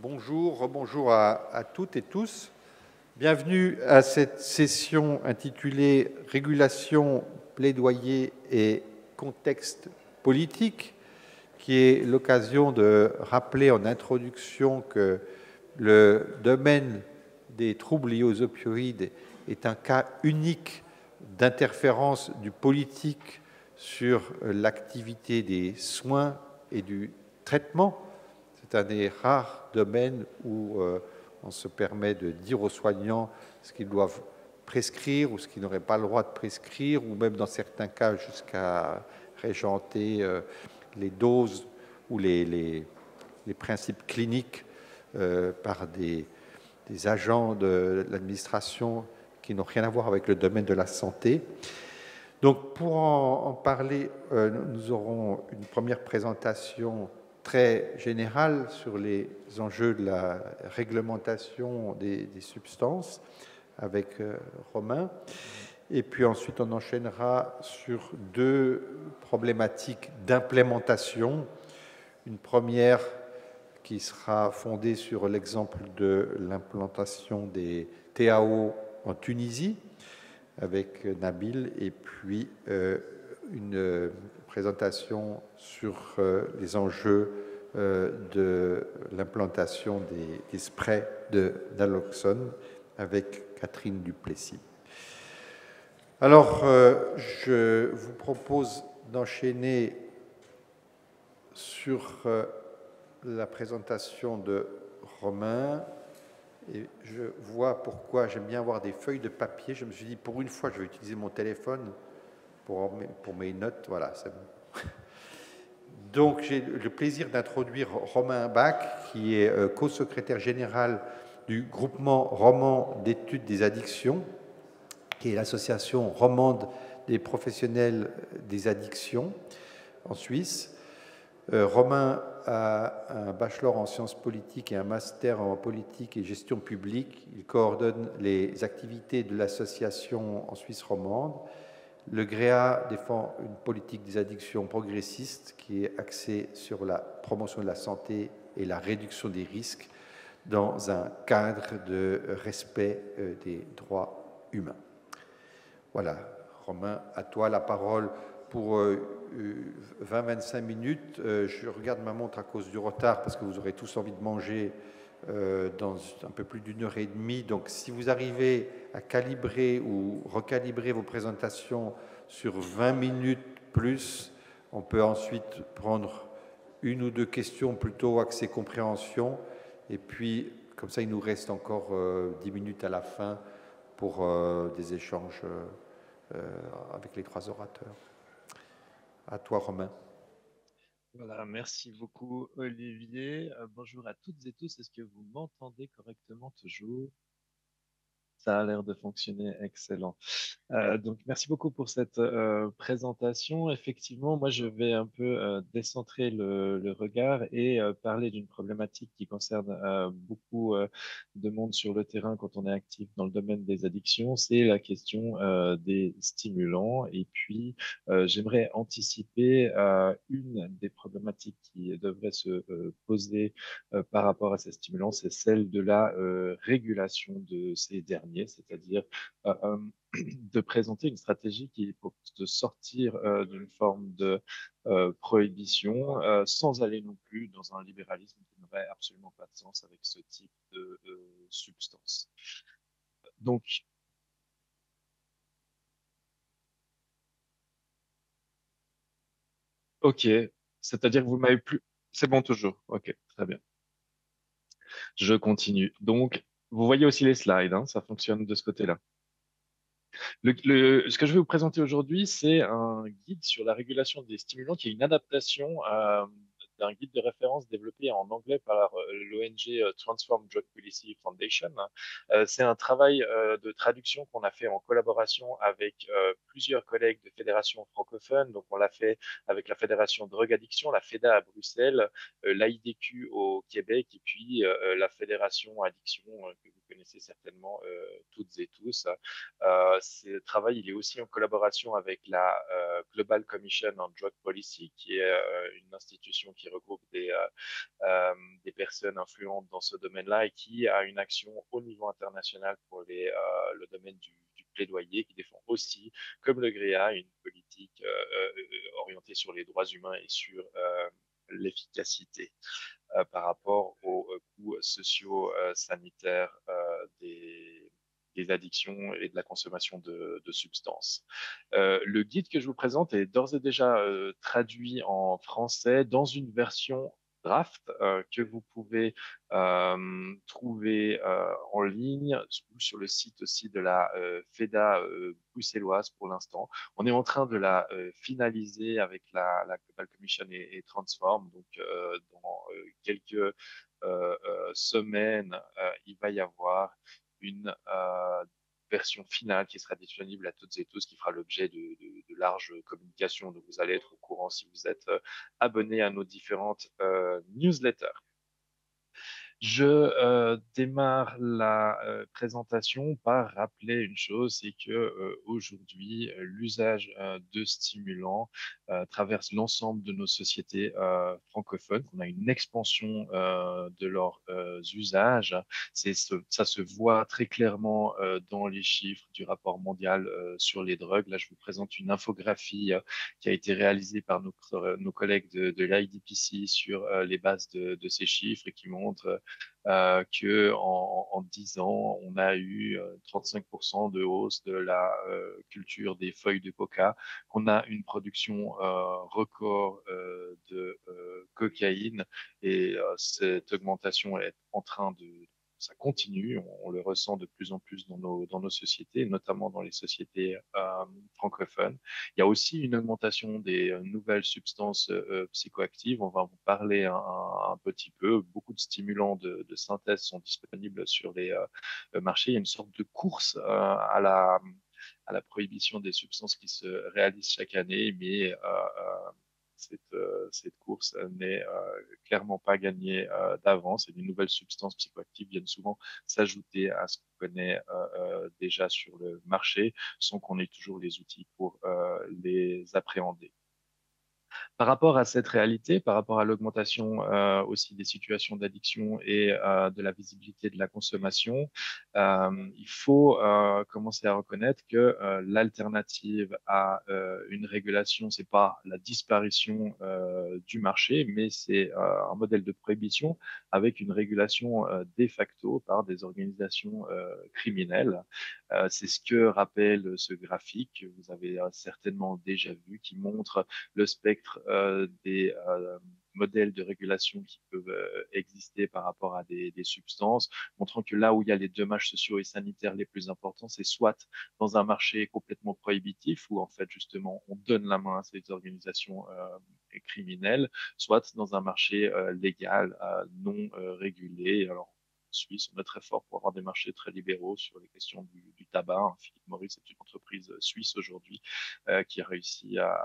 bonjour, rebonjour à toutes et tous. Bienvenue à cette session intitulée « Régulation, plaidoyer et contexte politique » qui est l'occasion de rappeler en introduction que le domaine des troubles liés aux opioïdes est un cas unique d'interférence du politique sur l'activité des soins et du traitement. C'est un des rares domaines où on se permet de dire aux soignants ce qu'ils doivent prescrire ou ce qu'ils n'auraient pas le droit de prescrire, ou même dans certains cas jusqu'à régenter les doses ou les principes cliniques par des agents de l'administration qui n'ont rien à voir avec le domaine de la santé. Donc, pour en parler, nous aurons une première présentation très générale sur les enjeux de la réglementation des substances avec Romain. Et puis ensuite, on enchaînera sur deux problématiques d'implémentation. Une première qui sera fondée sur l'exemple de l'implantation des TAO en Tunisie avec Nabil, et puis une présentation sur les enjeux de l'implantation des sprays de naloxone avec Catherine Duplessis. Alors, je vous propose d'enchaîner sur la présentation de Romain. Et je vois pourquoi j'aime bien avoir des feuilles de papier. Je me suis dit, pour une fois, je vais utiliser mon téléphone pour mes notes. Voilà, c'est bon. Donc, j'ai le plaisir d'introduire Romain Bach, qui est co-secrétaire général du groupement roman d'études des addictions, qui est l'association romande des professionnels des addictions en Suisse. Romain a un bachelor en sciences politiques et un master en politique et gestion publique. Il coordonne les activités de l'association en Suisse romande. Le GREA défend une politique des addictions progressiste qui est axée sur la promotion de la santé et la réduction des risques dans un cadre de respect des droits humains. Voilà, Romain, à toi la parole pour 20-25 minutes. Je regarde ma montre à cause du retard parce que vous aurez tous envie de manger dans un peu plus d'une heure et demie. Donc, si vous arrivez à calibrer ou recalibrer vos présentations sur 20 minutes plus, on peut ensuite prendre une ou deux questions plutôt axées compréhension. Et puis, comme ça, il nous reste encore 10 minutes à la fin pour des échanges avec les trois orateurs. À toi, Romain. Voilà, merci beaucoup, Olivier. Bonjour à toutes et tous. Est-ce que vous m'entendez correctement toujours? Ça a l'air de fonctionner excellent. Donc, merci beaucoup pour cette présentation. Effectivement, moi, je vais un peu décentrer le regard et parler d'une problématique qui concerne beaucoup de monde sur le terrain quand on est actif dans le domaine des addictions. C'est la question des stimulants. Et puis, j'aimerais anticiper une des problématiques qui devrait se poser par rapport à ces stimulants, c'est celle de la régulation de ces derniers, c'est-à-dire de présenter une stratégie qui est pour de sortir d'une forme de prohibition sans aller non plus dans un libéralisme qui n'aurait absolument pas de sens avec ce type de substance. Donc, ok, c'est-à-dire que vous m'avez plus... C'est bon toujours, ok, très bien. Je continue. Donc, vous voyez aussi les slides, hein, ça fonctionne de ce côté-là. Ce que je vais vous présenter aujourd'hui, c'est un guide sur la régulation des stimulants qui est une adaptation d'un guide de référence développé en anglais par l'ONG Transform Drug Policy Foundation. C'est un travail de traduction qu'on a fait en collaboration avec plusieurs collègues de fédérations francophones. Donc, on l'a fait avec la Fédération Drogue Addiction, la FEDA à Bruxelles, l'AIDQ au Québec et puis la Fédération Addiction que vous connaissez certainement toutes et tous. Ce travail, il est aussi en collaboration avec la Global Commission on Drug Policy, qui est une institution qui qui regroupe des personnes influentes dans ce domaine-là et qui a une action au niveau international pour le domaine du plaidoyer, qui défend aussi, comme le GREA, une politique orientée sur les droits humains et sur l'efficacité par rapport aux coûts sociaux sanitaires des addictions et de la consommation de substances. Le guide que je vous présente est d'ores et déjà traduit en français dans une version draft que vous pouvez trouver en ligne ou sur le site aussi de la FEDA bruxelloise pour l'instant. On est en train de la finaliser avec la Global Commission et Transform. Donc, dans quelques semaines, il va y avoir une version finale qui sera disponible à toutes et tous, qui fera l'objet de larges communications. Donc, vous allez être au courant si vous êtes abonné à nos différentes newsletters. Je démarre la présentation par rappeler une chose, c'est que aujourd'hui, l'usage de stimulants traverse l'ensemble de nos sociétés francophones. On a une expansion de leurs usages. Ça se voit très clairement dans les chiffres du rapport mondial sur les drogues. Là, je vous présente une infographie qui a été réalisée par nos collègues de l'IDPC sur les bases de ces chiffres et qui montre que en 10 ans, on a eu 35% de hausse de la culture des feuilles de coca, qu'on a une production record de cocaïne et cette augmentation est en train ça continue, on le ressent de plus en plus dans nos sociétés, notamment dans les sociétés francophones. Il y a aussi une augmentation des nouvelles substances psychoactives. On va vous parler un petit peu. Beaucoup de stimulants de synthèse sont disponibles sur les marchés. Il y a une sorte de course à la prohibition des substances qui se réalisent chaque année, mais cette course n'est clairement pas gagnée d'avance et les nouvelles substances psychoactives viennent souvent s'ajouter à ce qu'on connaît déjà sur le marché sans qu'on ait toujours les outils pour les appréhender. Par rapport à cette réalité, par rapport à l'augmentation aussi des situations d'addiction et de la visibilité de la consommation, il faut commencer à reconnaître que l'alternative à une régulation, c'est pas la disparition du marché, mais c'est un modèle de prohibition avec une régulation de facto par des organisations criminelles. C'est ce que rappelle ce graphique que vous avez certainement déjà vu, qui montre le spectre des modèles de régulation qui peuvent exister par rapport à des substances, montrant que là où il y a les dommages sociaux et sanitaires les plus importants, c'est soit dans un marché complètement prohibitif, où en fait justement on donne la main à ces organisations criminelles, soit dans un marché légal, non régulé. Alors, Suisse, on est très fort pour avoir des marchés très libéraux sur les questions du tabac. Philip Morris est une entreprise suisse aujourd'hui qui a réussi à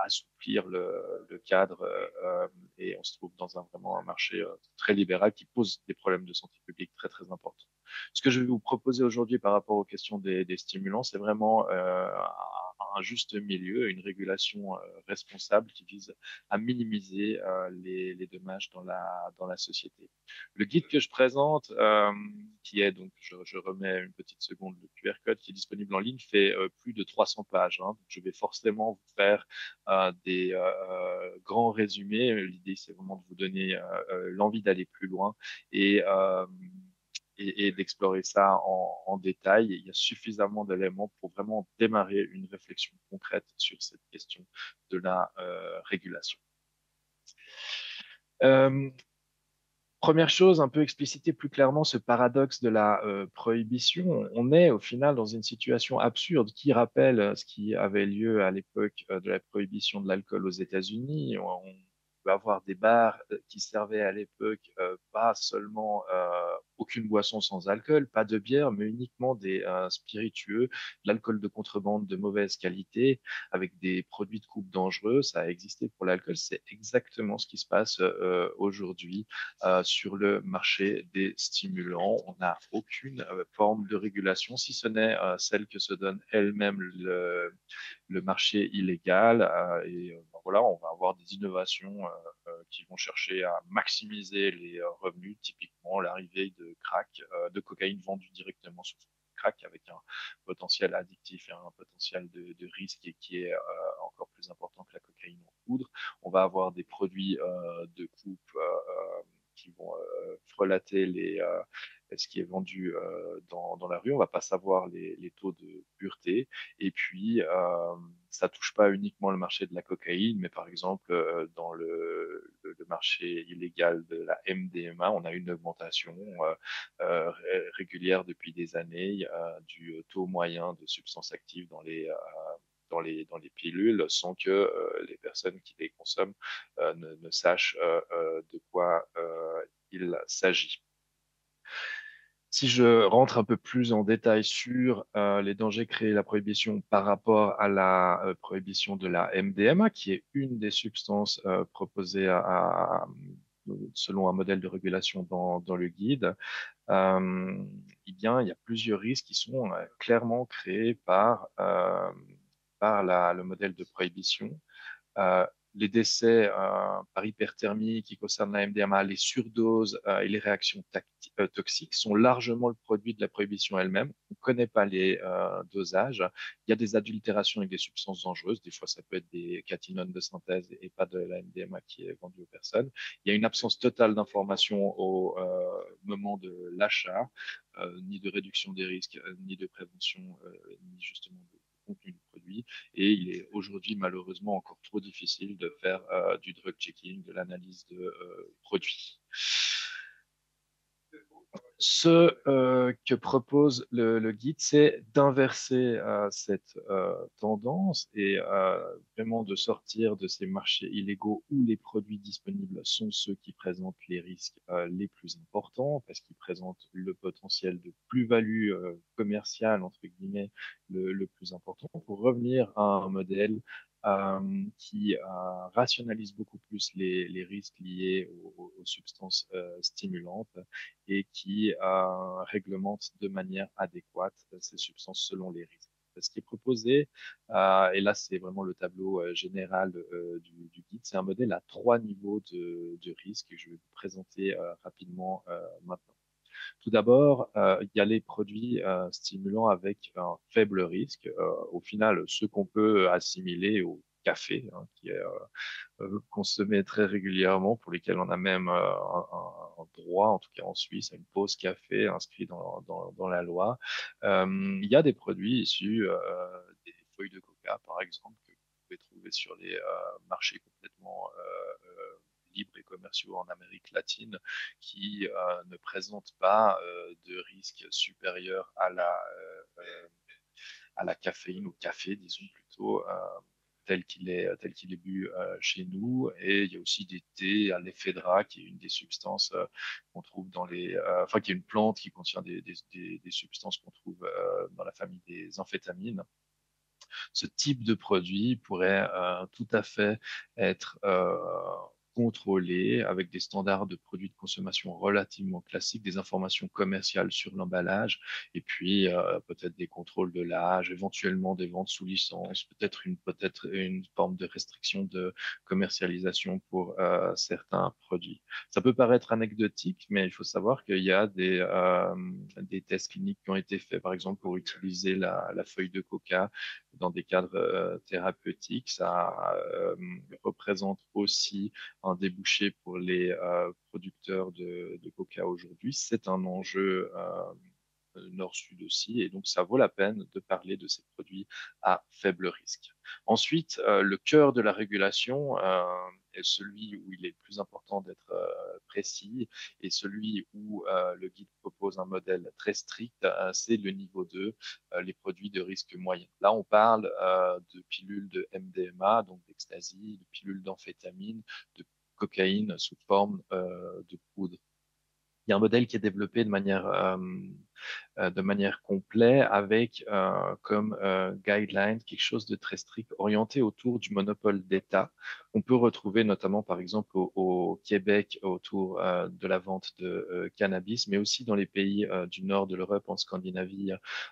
assouplir le cadre et on se trouve dans vraiment un marché très libéral qui pose des problèmes de santé publique très très importants. Ce que je vais vous proposer aujourd'hui par rapport aux questions des stimulants, c'est vraiment un juste milieu, une régulation responsable qui vise à minimiser les dommages dans la société. Le guide que je présente, qui est donc, je remets une petite seconde le QR code qui est disponible en ligne, fait plus de 300 pages. Hein, donc je vais forcément vous faire des grands résumés. L'idée, c'est vraiment de vous donner l'envie d'aller plus loin et d'explorer ça en détail. Il y a suffisamment d'éléments pour vraiment démarrer une réflexion concrète sur cette question de la régulation. Première chose, un peu expliciter plus clairement ce paradoxe de la prohibition. On est au final dans une situation absurde qui rappelle ce qui avait lieu à l'époque de la prohibition de l'alcool aux États-Unis. On peut avoir des bars qui servaient à l'époque pas seulement aucune boisson sans alcool, pas de bière, mais uniquement des spiritueux, de l'alcool de contrebande de mauvaise qualité, avec des produits de coupe dangereux. Ça a existé pour l'alcool. C'est exactement ce qui se passe aujourd'hui sur le marché des stimulants. On n'a aucune forme de régulation, si ce n'est celle que se donne elle-même le marché illégal. Ben voilà, on va avoir des innovations qui vont chercher à maximiser les revenus, typiquement l'arrivée de crack, de cocaïne vendue directement sur crack avec un potentiel addictif et un potentiel de risque et qui est encore plus important que la cocaïne en poudre. On va avoir des produits de coupe qui vont frelater ce qui est vendu dans la rue. On va pas savoir les taux de pureté. Et puis, ça touche pas uniquement le marché de la cocaïne, mais par exemple, dans le marché illégal de la MDMA, on a une augmentation régulière depuis des années du taux moyen de substances actives dans les pilules sans que les personnes qui les consomment ne sachent de quoi il s'agit. Si je rentre un peu plus en détail sur les dangers créés la prohibition par rapport à la prohibition de la MDMA, qui est une des substances proposées selon un modèle de régulation dans le guide, eh bien, il y a plusieurs risques qui sont clairement créés par le modèle de prohibition. Euh, les décès par hyperthermie qui concernent la MDMA, les surdoses et les réactions toxiques sont largement le produit de la prohibition elle-même. On ne connaît pas les dosages. Il y a des adultérations avec des substances dangereuses. Des fois, ça peut être des catinones de synthèse et pas de la MDMA qui est vendue aux personnes. Il y a une absence totale d'information au moment de l'achat, ni de réduction des risques, ni de prévention, ni justement de contenu du produit. Et il est aujourd'hui malheureusement encore trop difficile de faire du drug checking, de l'analyse de produits. Ce que propose le guide, c'est d'inverser cette tendance et vraiment de sortir de ces marchés illégaux où les produits disponibles sont ceux qui présentent les risques les plus importants parce qu'ils présentent le potentiel de plus-value commerciale, entre guillemets, le plus important pour revenir à un modèle qui rationalise beaucoup plus les risques liés aux substances stimulantes et qui réglemente de manière adéquate ces substances selon les risques. Ce qui est proposé, et là c'est vraiment le tableau général du guide, c'est un modèle à 3 niveaux de risque que je vais vous présenter rapidement maintenant. Tout d'abord, il y a les produits stimulants avec un faible risque. Au final, ceux qu'on peut assimiler au café, hein, qui est consommé très régulièrement, pour lesquels on a même un droit, en tout cas en Suisse, à une pause café inscrit dans la loi. Il y a des produits issus des feuilles de coca, par exemple, que vous pouvez trouver sur les marchés complètement libres et commerciaux en Amérique latine, qui ne présentent pas de risque supérieur à la caféine, au café, disons plutôt, tel qu'il est bu chez nous. Et il y a aussi des thés à l'ephedra, qui est une des substances qu'on trouve enfin, qui est une plante qui contient des substances qu'on trouve dans la famille des amphétamines. Ce type de produit pourrait tout à fait être contrôlé avec des standards de produits de consommation relativement classiques, des informations commerciales sur l'emballage, et puis peut-être des contrôles de l'âge, éventuellement des ventes sous licence, peut-être une forme de restriction de commercialisation pour certains produits. Ça peut paraître anecdotique, mais il faut savoir qu'il y a des tests cliniques qui ont été faits, par exemple, pour utiliser la feuille de coca dans des cadres thérapeutiques. Ça représente aussi un débouché pour les producteurs de coca aujourd'hui. C'est un enjeu nord-sud aussi, et donc ça vaut la peine de parler de ces produits à faible risque. Ensuite, le cœur de la régulation est celui où il est plus important d'être précis, et celui où le guide propose un modèle très strict, c'est le niveau 2, les produits de risque moyen. Là, on parle de pilules de MDMA, donc d'ecstasy, de pilules d'amphétamine, de cocaïne sous forme de poudre. Il y a un modèle qui est développé de manière complète avec comme guideline quelque chose de très strict orienté autour du monopole d'État. On peut retrouver notamment par exemple au Québec autour de la vente de cannabis, mais aussi dans les pays du nord de l'Europe, en Scandinavie,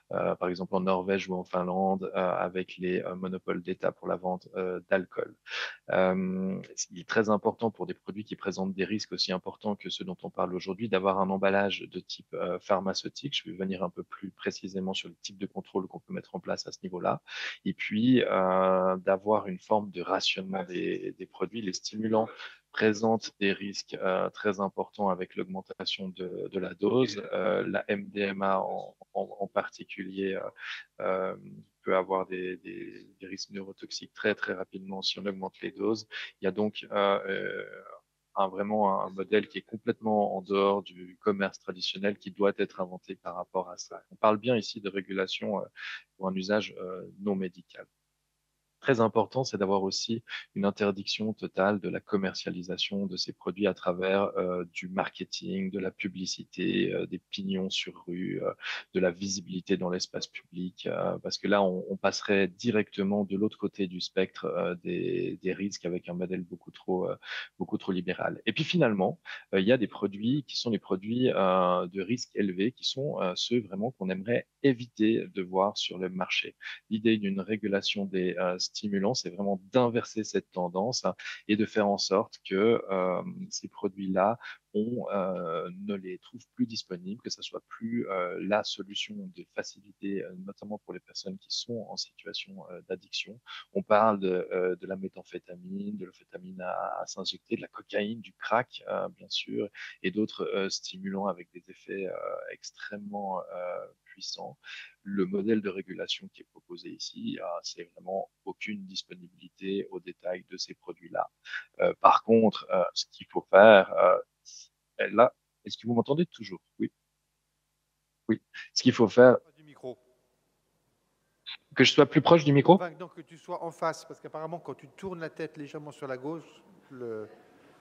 par exemple en Norvège ou en Finlande, avec les monopoles d'État pour la vente d'alcool. Il est très important pour des produits qui présentent des risques aussi importants que ceux dont on parle aujourd'hui d'avoir un emballage de type pharmaceutique. Je vais venir un peu plus précisément sur le type de contrôle qu'on peut mettre en place à ce niveau-là. Et puis, d'avoir une forme de rationnement des produits. Les stimulants présentent des risques très importants avec l'augmentation de la dose. La MDMA en particulier euh, peut avoir des risques neurotoxiques très très rapidement si on augmente les doses. Il y a donc vraiment un modèle qui est complètement en dehors du commerce traditionnel qui doit être inventé par rapport à ça. On parle bien ici de régulation pour un usage non médical. Très important, c'est d'avoir aussi une interdiction totale de la commercialisation de ces produits à travers du marketing, de la publicité, des pignons sur rue, de la visibilité dans l'espace public, parce que là, on passerait directement de l'autre côté du spectre des risques avec un modèle beaucoup trop libéral. Et puis finalement, il y a des produits qui sont les produits de risque élevé, qui sont ceux vraiment qu'on aimerait éviter de voir sur le marché. L'idée d'une régulation des stimulants, c'est vraiment d'inverser cette tendance et de faire en sorte que ces produits-là, on ne les trouve plus disponibles, que ce soit plus la solution de facilité, notamment pour les personnes qui sont en situation d'addiction. On parle de la méthamphétamine, de l'amphétamine à s'injecter, de la cocaïne, du crack, bien sûr, et d'autres stimulants avec des effets extrêmement puissants. Le modèle de régulation qui est proposé ici, c'est vraiment aucune disponibilité au détail de ces produits-là. Par contre, ce qu'il faut faire, là, est-ce que vous m'entendez toujours? Oui, oui. Ce qu'il faut faire, Du micro. que je sois plus proche du micro? Enfin, donc que tu sois en face, parce qu'apparemment, quand tu tournes la tête légèrement sur la gauche,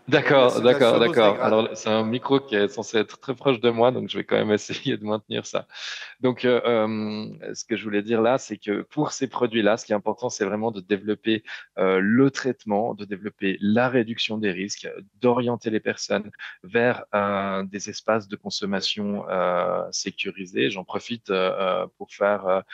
D'accord, la d'accord, sono se d'accord. dégrade. Alors, c'est un micro qui est censé être très proche de moi, donc je vais quand même essayer de maintenir ça. Donc, ce que je voulais dire là, c'est que pour ces produits-là, ce qui est important, c'est vraiment de développer le traitement, de développer la réduction des risques, d'orienter les personnes vers des espaces de consommation sécurisés. J'en profite pour faire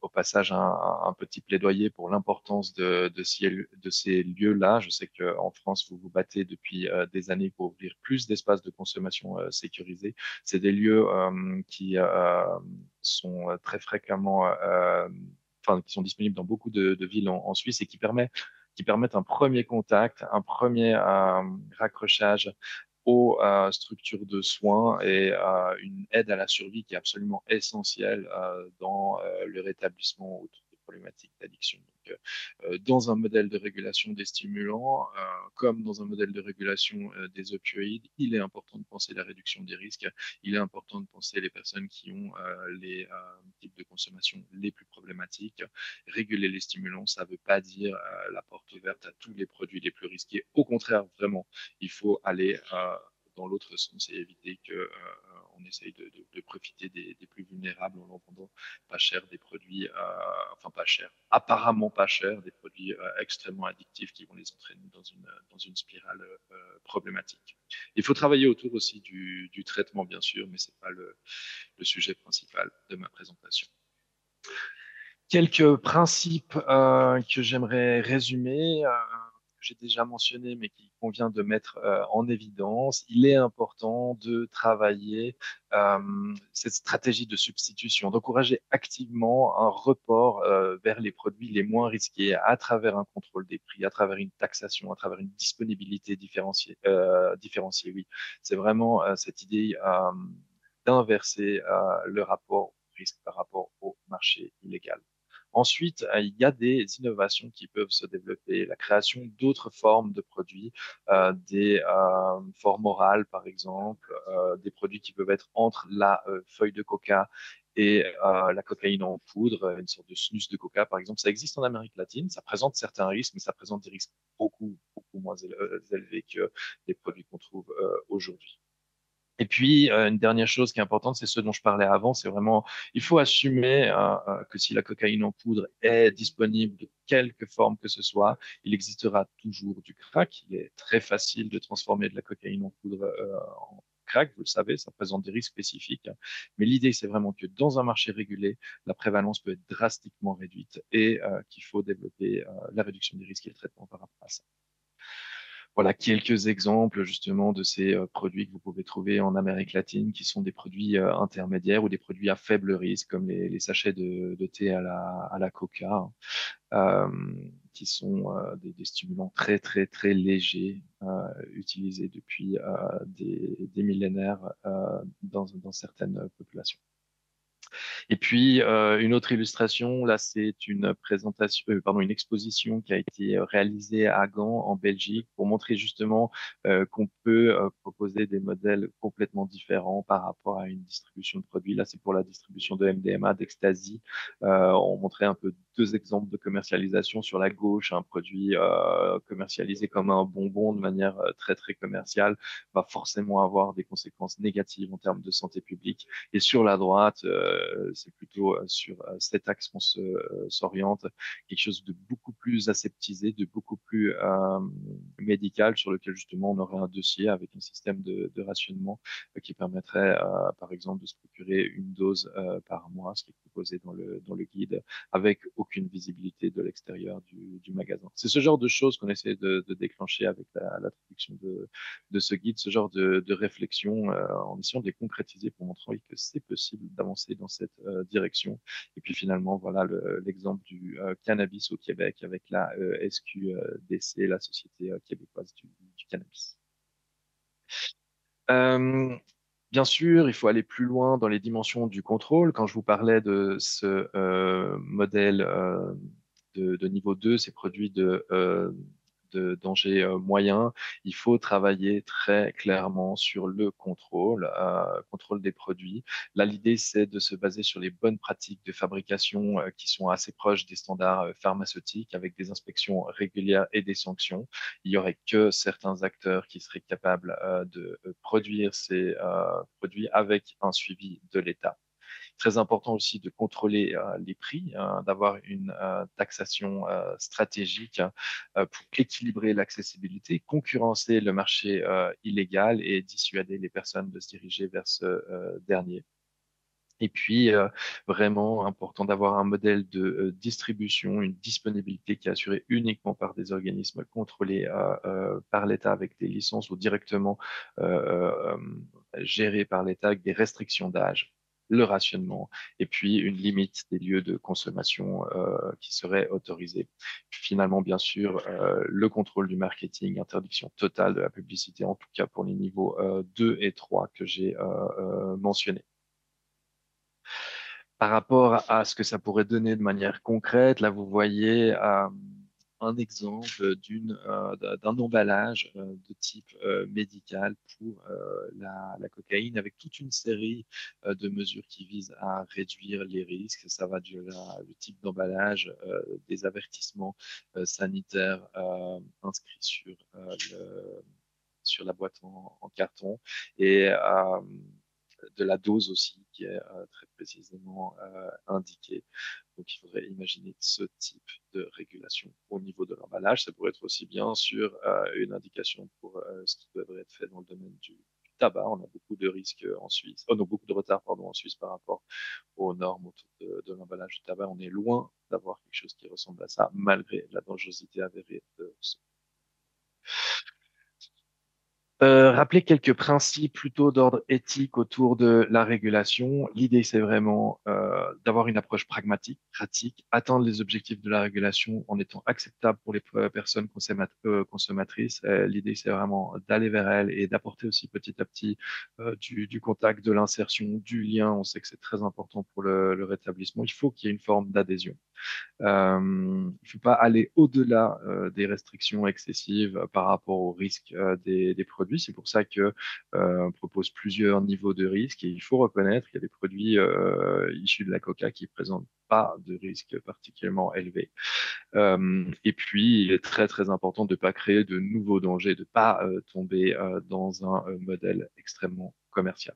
au passage un petit plaidoyer pour l'importance de ces lieux-là. Je sais qu'en France, vous vous battez depuis des années pour ouvrir plus d'espaces de consommation sécurisés. C'est des lieux qui sont très fréquemment, enfin, qui sont disponibles dans beaucoup de villes en Suisse et qui permettent un premier contact, un premier raccrochage aux structures de soins et une aide à la survie qui est absolument essentielle dans le rétablissement autour des problématiques d'addiction. Donc, dans un modèle de régulation des stimulants, comme dans un modèle de régulation des opioïdes, il est important de penser la réduction des risques. Il est important de penser les personnes qui ont les types de consommation les plus problématiques. Réguler les stimulants, ça ne veut pas dire la porte ouverte à tous les produits les plus risqués. Au contraire, vraiment, il faut aller dans l'autre sens et éviter que on essaye de profiter des plus vulnérables en leur vendant pas cher des produits, enfin pas cher, apparemment pas cher, des produits extrêmement addictifs qui vont les entraîner dans une spirale problématique. Il faut travailler autour aussi du traitement, bien sûr, mais c'est pas le sujet principal de ma présentation. Quelques principes que j'aimerais résumer, que j'ai déjà mentionné, mais qu'il convient de mettre en évidence. Il est important de travailler cette stratégie de substitution, d'encourager activement un report vers les produits les moins risqués à travers un contrôle des prix, à travers une taxation, à travers une disponibilité différenciée. Oui, c'est vraiment cette idée d'inverser le rapport au risque par rapport au marché illégal. Ensuite, il y a des innovations qui peuvent se développer, la création d'autres formes de produits, des formes orales par exemple, des produits qui peuvent être entre la feuille de coca et la cocaïne en poudre, une sorte de snus de coca par exemple. Ça existe en Amérique latine, ça présente certains risques, mais ça présente des risques beaucoup moins élevés que les produits qu'on trouve aujourd'hui. Et puis, une dernière chose qui est importante, c'est ce dont je parlais avant, c'est vraiment, il faut assumer que si la cocaïne en poudre est disponible de quelque forme que ce soit, il existera toujours du crack. Il est très facile de transformer de la cocaïne en poudre en crack, vous le savez, ça présente des risques spécifiques. Mais l'idée, c'est vraiment que dans un marché régulé, la prévalence peut être drastiquement réduite et qu'il faut développer la réduction des risques et le traitement par rapport à ça. Voilà quelques exemples justement de ces produits que vous pouvez trouver en Amérique latine, qui sont des produits intermédiaires ou des produits à faible risque, comme les sachets de thé à la coca, hein, qui sont des stimulants très très très légers, utilisés depuis des millénaires dans certaines populations. Et puis, une autre illustration, là, c'est une présentation, pardon, une exposition qui a été réalisée à Gand, en Belgique, pour montrer justement qu'on peut proposer des modèles complètement différents par rapport à une distribution de produits. Là, c'est pour la distribution de MDMA, d'ecstasy. On montrait un peu deux exemples de commercialisation. Sur la gauche, un produit commercialisé comme un bonbon de manière très, très commerciale va forcément avoir des conséquences négatives en termes de santé publique. Et sur la droite, c'est plutôt sur cet axe qu'on s'oriente, quelque chose de beaucoup plus aseptisé, de beaucoup plus médical, sur lequel justement on aurait un dossier avec un système de rationnement qui permettrait, par exemple, de se procurer une dose par mois, ce qui est proposé dans le guide, avec aucune visibilité de l'extérieur du magasin. C'est ce genre de choses qu'on essaie de déclencher avec la traduction de ce guide, ce genre de réflexion, en essayant de les concrétiser pour montrer que c'est possible d'avancer dans cette direction. Et puis finalement, voilà l'exemple du cannabis au Québec avec la SQDC, la Société québécoise du cannabis. Euh, Bien sûr, il faut aller plus loin dans les dimensions du contrôle. Quand je vous parlais de ce modèle de niveau 2, ces produits de danger moyen, il faut travailler très clairement sur le contrôle des produits. Là, l'idée, c'est de se baser sur les bonnes pratiques de fabrication qui sont assez proches des standards pharmaceutiques, avec des inspections régulières et des sanctions. Il y aurait que certains acteurs qui seraient capables de produire ces produits avec un suivi de l'État. Très important aussi de contrôler les prix, d'avoir une taxation stratégique pour équilibrer l'accessibilité, concurrencer le marché illégal et dissuader les personnes de se diriger vers ce dernier. Et puis, vraiment important d'avoir un modèle de distribution, une disponibilité qui est assurée uniquement par des organismes contrôlés par l'État avec des licences ou directement euh, gérés par l'État avec des restrictions d'âge, le rationnement et puis une limite des lieux de consommation qui seraient autorisés. Finalement, bien sûr, le contrôle du marketing, interdiction totale de la publicité, en tout cas pour les niveaux 2 et 3 que j'ai mentionnés. Par rapport à ce que ça pourrait donner de manière concrète, là, vous voyez un exemple d'un emballage de type médical pour la cocaïne, avec toute une série de mesures qui visent à réduire les risques. Ça va du type d'emballage, des avertissements sanitaires inscrits sur la boîte en carton et de la dose aussi qui est très précisément indiquée. Donc il faudrait imaginer ce type de régulation au niveau de l'emballage. Ça pourrait être aussi bien sûr une indication pour ce qui devrait être fait dans le domaine du tabac. On a beaucoup de risques en Suisse, non, beaucoup de retard pardon, en Suisse par rapport aux normes autour de l'emballage du tabac. On est loin d'avoir quelque chose qui ressemble à ça, malgré la dangerosité avérée de ce. Rappeler quelques principes plutôt d'ordre éthique autour de la régulation. L'idée, c'est vraiment d'avoir une approche pragmatique, pratique, atteindre les objectifs de la régulation en étant acceptable pour les personnes consommatrices. L'idée, c'est vraiment d'aller vers elles et d'apporter aussi petit à petit du contact, de l'insertion, du lien. On sait que c'est très important pour le rétablissement. Il faut qu'il y ait une forme d'adhésion. Il ne faut pas aller au-delà des restrictions excessives par rapport au risque des produits. C'est pour ça que on propose plusieurs niveaux de risque et il faut reconnaître qu'il y a des produits issus de la coca qui présentent pas de risque particulièrement élevé. Et puis, il est très très important de ne pas créer de nouveaux dangers, de ne pas tomber dans un modèle extrêmement commercial.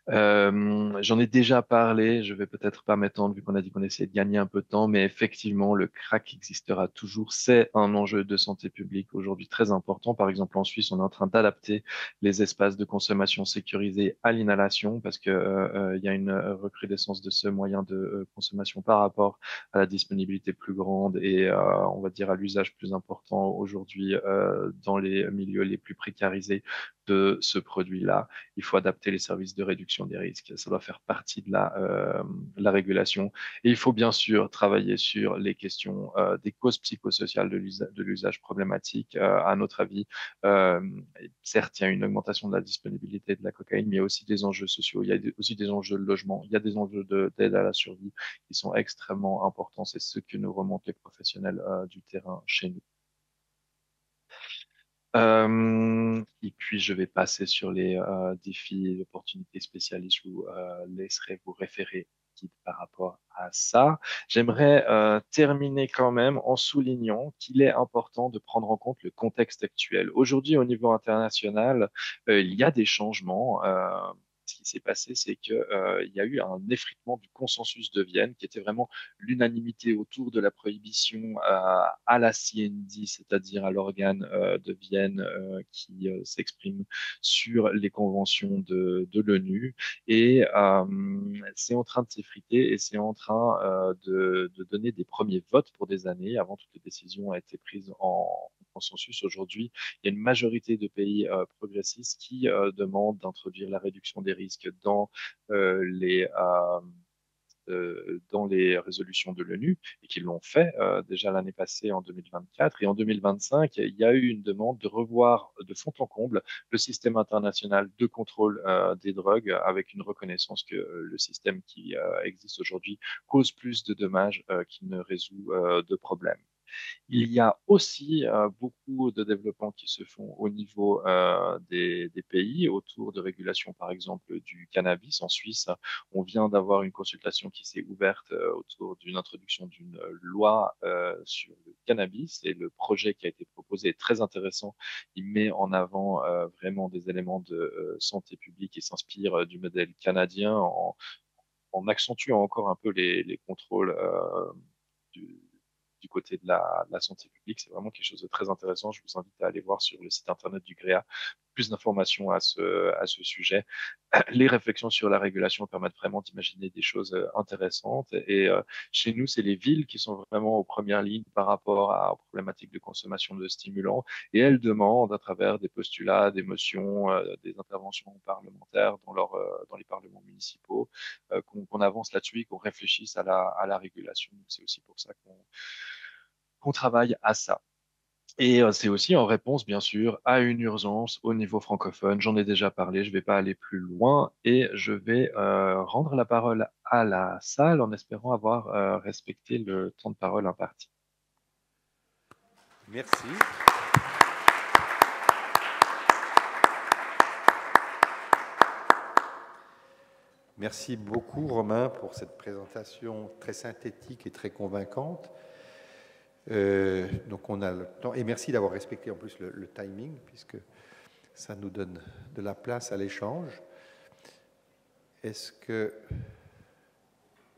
J'en ai déjà parlé, je vais peut-être pas m'étendre vu qu'on a dit qu'on essayait de gagner un peu de temps, mais effectivement, le crack existera toujours. C'est un enjeu de santé publique aujourd'hui très important. Par exemple, en Suisse, on est en train d'adapter les espaces de consommation sécurisés à l'inhalation parce que il y a une recrudescence de ce moyen de consommation par rapport à la disponibilité plus grande et on va dire à l'usage plus important aujourd'hui dans les milieux les plus précarisés de ce produit-là. Il faut adapter les services de réduction des risques. Ça doit faire partie de la régulation. Et il faut bien sûr travailler sur les questions des causes psychosociales de l'usage problématique. À notre avis, euh, certes, il y a une augmentation de la disponibilité de la cocaïne, mais il y a aussi des enjeux sociaux, il y a aussi des enjeux de logement, il y a des enjeux d'aide à la survie qui sont extrêmement importants. C'est ce que nous remontent les professionnels du terrain chez nous. Et puis, je vais passer sur les défis et opportunités spécialistes. Je vous laisserai vous référer par rapport à ça. J'aimerais terminer quand même en soulignant qu'il est important de prendre en compte le contexte actuel. Aujourd'hui, au niveau international, il y a des changements. Ce qui s'est passé, c'est que il y a eu un effritement du consensus de Vienne, qui était vraiment l'unanimité autour de la prohibition à la CND, c'est-à-dire à l'organe de Vienne qui s'exprime sur les conventions de l'ONU. Et c'est en train de s'effriter et c'est en train de donner des premiers votes pour des années. Avant, toutes les décisions ont été prises en consensus. Aujourd'hui, il y a une majorité de pays progressistes qui demandent d'introduire la réduction des risques dans les résolutions de l'ONU et qui l'ont fait déjà l'année passée en 2024. Et en 2025, il y a eu une demande de revoir de fond en comble le système international de contrôle des drogues avec une reconnaissance que le système qui existe aujourd'hui cause plus de dommages qu'il ne résout de problèmes. Il y a aussi beaucoup de développements qui se font au niveau des pays autour de régulation, par exemple, du cannabis. En Suisse, on vient d'avoir une consultation qui s'est ouverte autour d'une introduction d'une loi sur le cannabis et le projet qui a été proposé est très intéressant. Il met en avant vraiment des éléments de santé publique et s'inspire du modèle canadien en accentuant encore un peu les contrôles du, du côté de la santé publique. C'est vraiment quelque chose de très intéressant. Je vous invite à aller voir sur le site internet du GREA plus d'informations à ce sujet. Les réflexions sur la régulation permettent vraiment d'imaginer des choses intéressantes. Et chez nous, c'est les villes qui sont vraiment aux premières lignes par rapport aux problématiques de consommation de stimulants. Et elles demandent, à travers des postulats, des motions, des interventions parlementaires dans les parlements municipaux, qu'on avance là-dessus et qu'on réfléchisse à la régulation. C'est aussi pour ça qu'on travaille à ça. Et c'est aussi en réponse, bien sûr, à une urgence au niveau francophone. J'en ai déjà parlé, je ne vais pas aller plus loin et je vais rendre la parole à la salle en espérant avoir respecté le temps de parole imparti. Merci. Merci beaucoup, Romain, pour cette présentation très synthétique et très convaincante. Donc on a le temps, et merci d'avoir respecté en plus le timing, puisque ça nous donne de la place à l'échange. Est-ce que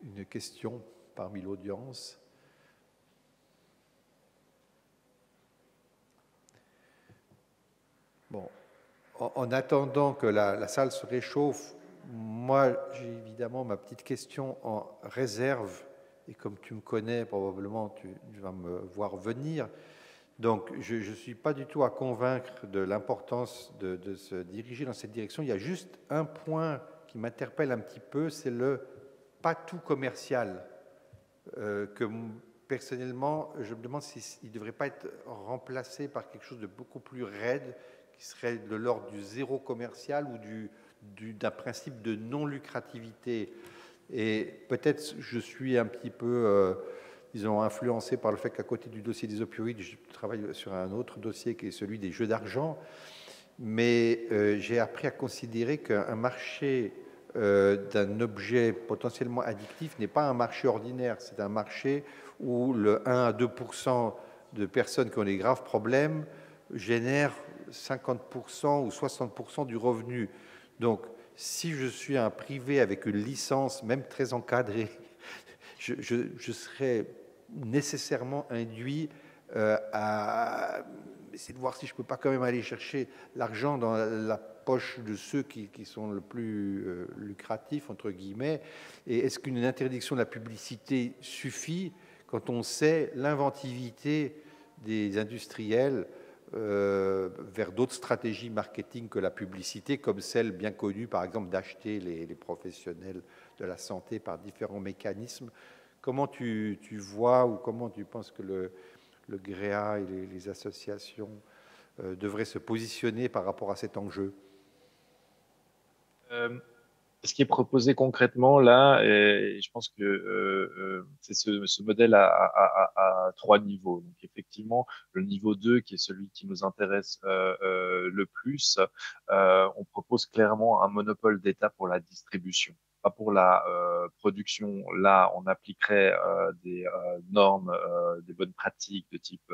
une question parmi l'audience? Bon, en attendant que la salle se réchauffe, moi j'ai évidemment ma petite question en réserve. Et comme tu me connais, probablement, tu vas me voir venir. Donc, je ne suis pas du tout à convaincre de l'importance de se diriger dans cette direction. Il y a juste un point qui m'interpelle un petit peu, c'est le pas tout commercial. Que personnellement, je me demande s'il ne devrait pas être remplacé par quelque chose de beaucoup plus raide, qui serait de l'ordre du zéro commercial ou d'un principe de non-lucrativité. Et peut-être je suis un petit peu, disons, influencé par le fait qu'à côté du dossier des opioïdes, je travaille sur un autre dossier qui est celui des jeux d'argent. Mais j'ai appris à considérer qu'un marché d'un objet potentiellement addictif n'est pas un marché ordinaire. C'est un marché où le 1 à 2% de personnes qui ont des graves problèmes génèrent 50% ou 60% du revenu. Donc, si je suis un privé avec une licence, même très encadrée, je serais nécessairement induit à essayer de voir si je ne peux pas quand même aller chercher l'argent dans la poche de ceux qui sont le plus lucratifs, entre guillemets. Et est-ce qu'une interdiction de la publicité suffit quand on sait l'inventivité des industriels vers d'autres stratégies marketing que la publicité, comme celle bien connue, par exemple, d'acheter les professionnels de la santé par différents mécanismes? Comment tu vois ou comment tu penses que le GREA et les associations devraient se positionner par rapport à cet enjeu? Ce qui est proposé concrètement là, et je pense que c'est ce modèle à trois niveaux. Donc effectivement, le niveau 2, qui est celui qui nous intéresse le plus, on propose clairement un monopole d'État pour la distribution, pas pour la production. Là, on appliquerait des normes, des bonnes pratiques de type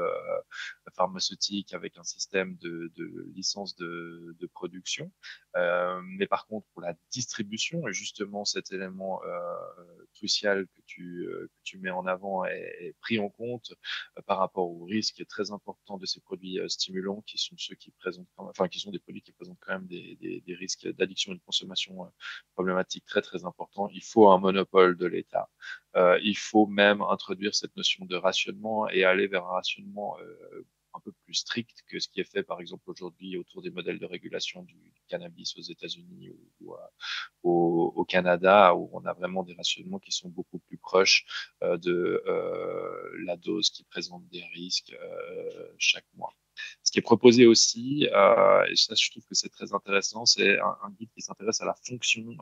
pharmaceutique avec un système de licence de production. Mais par contre, pour la distribution, et justement cet élément crucial que tu mets en avant est pris en compte par rapport au risque très important de ces produits stimulants, qui sont ceux qui présentent, enfin, qui sont des produits qui présentent quand même des risques d'addiction et de consommation problématiques très très importants. Il faut un monopole de l'État. Il faut même introduire cette notion de rationnement et aller vers un rationnement un peu plus strict que ce qui est fait, par exemple, aujourd'hui autour des modèles de régulation du cannabis aux États-Unis ou au Canada, où on a vraiment des rationnements qui sont beaucoup plus proches de la dose qui présente des risques chaque mois. Ce qui est proposé aussi, et ça je trouve que c'est très intéressant, c'est un guide qui s'intéresse à la fonction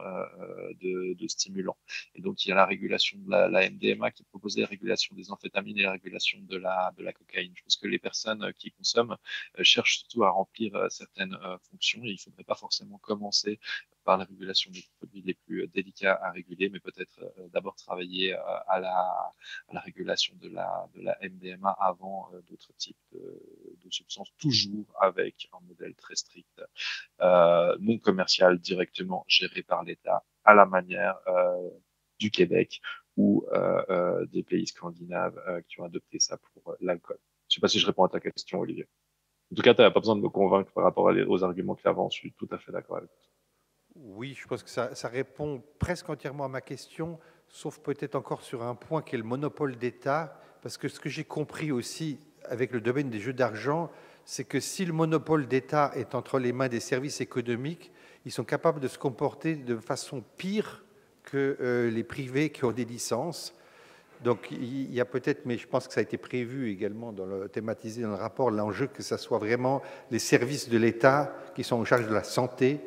de stimulants. Et donc il y a la régulation de la MDMA qui est proposée, la régulation des amphétamines et la régulation de la cocaïne. Je pense que les personnes qui consomment cherchent surtout à remplir certaines fonctions et il ne faudrait pas forcément commencer par la régulation des produits les plus délicats à réguler, mais peut-être d'abord travailler à la régulation de la MDMA avant d'autres types de substances, toujours avec un modèle très strict, non commercial, directement géré par l'État, à la manière du Québec ou des pays scandinaves qui ont adopté ça pour l'alcool. Je ne sais pas si je réponds à ta question, Olivier. En tout cas, tu n'as pas besoin de me convaincre par rapport aux arguments que tu avances. Je suis tout à fait d'accord avec toi. Oui, je pense que ça répond presque entièrement à ma question, sauf peut-être encore sur un point qui est le monopole d'État, parce que ce que j'ai compris aussi avec le domaine des jeux d'argent, c'est que si le monopole d'État est entre les mains des services économiques, ils sont capables de se comporter de façon pire que les privés qui ont des licences. Donc il y a peut-être, mais je pense que ça a été prévu également, thématisé dans le rapport, l'enjeu que ce soit vraiment les services de l'État qui sont en charge de la santé,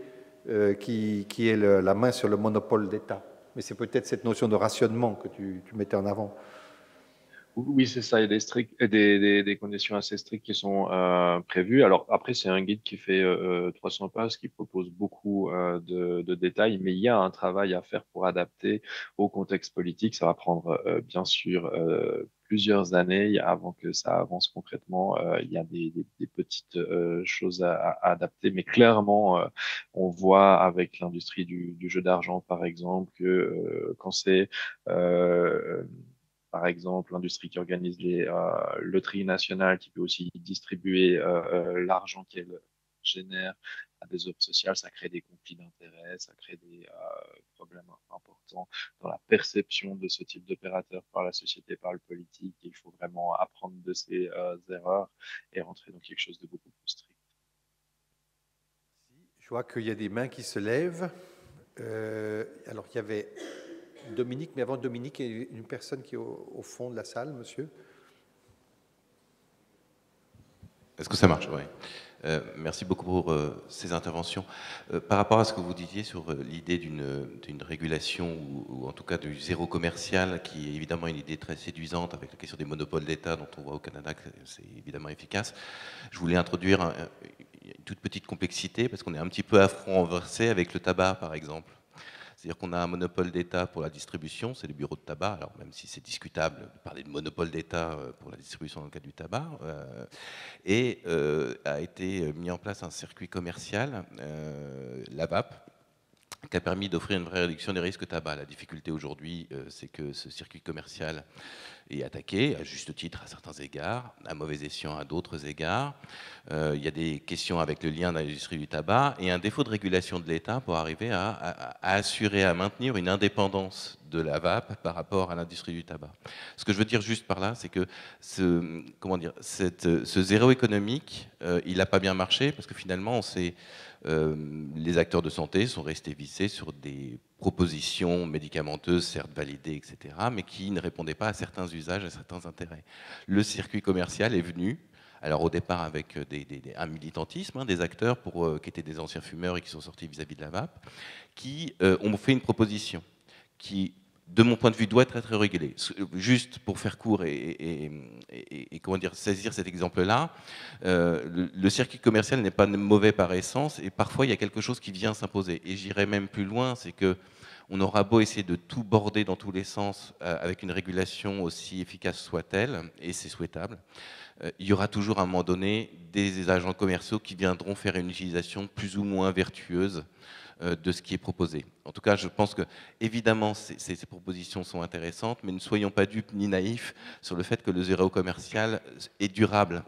qui est la main sur le monopole d'État. Mais c'est peut-être cette notion de rationnement que tu mettais en avant. Oui, c'est ça. Il y a des conditions assez strictes qui sont prévues. Alors après, c'est un guide qui fait 300 pages, qui propose beaucoup de détails, mais il y a un travail à faire pour adapter au contexte politique. Ça va prendre bien sûr plusieurs années avant que ça avance concrètement. Il y a des petites choses à adapter, mais clairement, on voit avec l'industrie du jeu d'argent, par exemple, que quand c'est par exemple, l'industrie qui organise les loteries nationales, qui peut aussi distribuer l'argent qu'elle génère à des œuvres sociales, ça crée des conflits d'intérêts, ça crée des problèmes importants dans la perception de ce type d'opérateur par la société, par le politique. Et il faut vraiment apprendre de ces erreurs et rentrer dans quelque chose de beaucoup plus strict. Je vois qu'il y a des mains qui se lèvent. Alors, il y avait Dominique, mais avant Dominique, il y a une personne qui est au fond de la salle, monsieur. Est-ce que ça marche? Oui. Merci beaucoup pour ces interventions. Par rapport à ce que vous disiez sur l'idée d'une régulation ou en tout cas du zéro commercial, qui est évidemment une idée très séduisante avec la question des monopoles d'État dont on voit au Canada que c'est évidemment efficace, je voulais introduire une toute petite complexité parce qu'on est un petit peu à front renversé avec le tabac par exemple. C'est-à-dire qu'on a un monopole d'État pour la distribution, c'est les bureaux de tabac, alors même si c'est discutable de parler de monopole d'État pour la distribution dans le cadre du tabac, et a été mis en place un circuit commercial, la VAP, qui a permis d'offrir une vraie réduction des risques tabac. La difficulté aujourd'hui, c'est que ce circuit commercial est attaqué, à juste titre à certains égards, à mauvais escient à d'autres égards. Il y a des questions avec le lien dans l'industrie du tabac et un défaut de régulation de l'État pour arriver à assurer, à maintenir une indépendance de la VAP par rapport à l'industrie du tabac. Ce que je veux dire juste par là, c'est que ce zéro économique, il n'a pas bien marché parce que finalement, les acteurs de santé sont restés vissés sur des propositions médicamenteuses, certes validées, etc., mais qui ne répondaient pas à certains usages, à certains intérêts. Le circuit commercial est venu, alors au départ avec un militantisme, des acteurs qui étaient des anciens fumeurs et qui sont sortis vis-à-vis de la VAP, qui ont fait une proposition qui, de mon point de vue, doit être très régulée. Juste pour faire court et comment dire, saisir cet exemple-là, le circuit commercial n'est pas mauvais par essence et parfois il y a quelque chose qui vient s'imposer. Et j'irai même plus loin, c'est que on aura beau essayer de tout border dans tous les sens avec une régulation aussi efficace soit-elle, et c'est souhaitable, il y aura toujours à un moment donné des agents commerciaux qui viendront faire une utilisation plus ou moins vertueuse de ce qui est proposé. En tout cas, je pense que, évidemment, ces propositions sont intéressantes, mais ne soyons pas dupes ni naïfs sur le fait que le zéro commercial est durable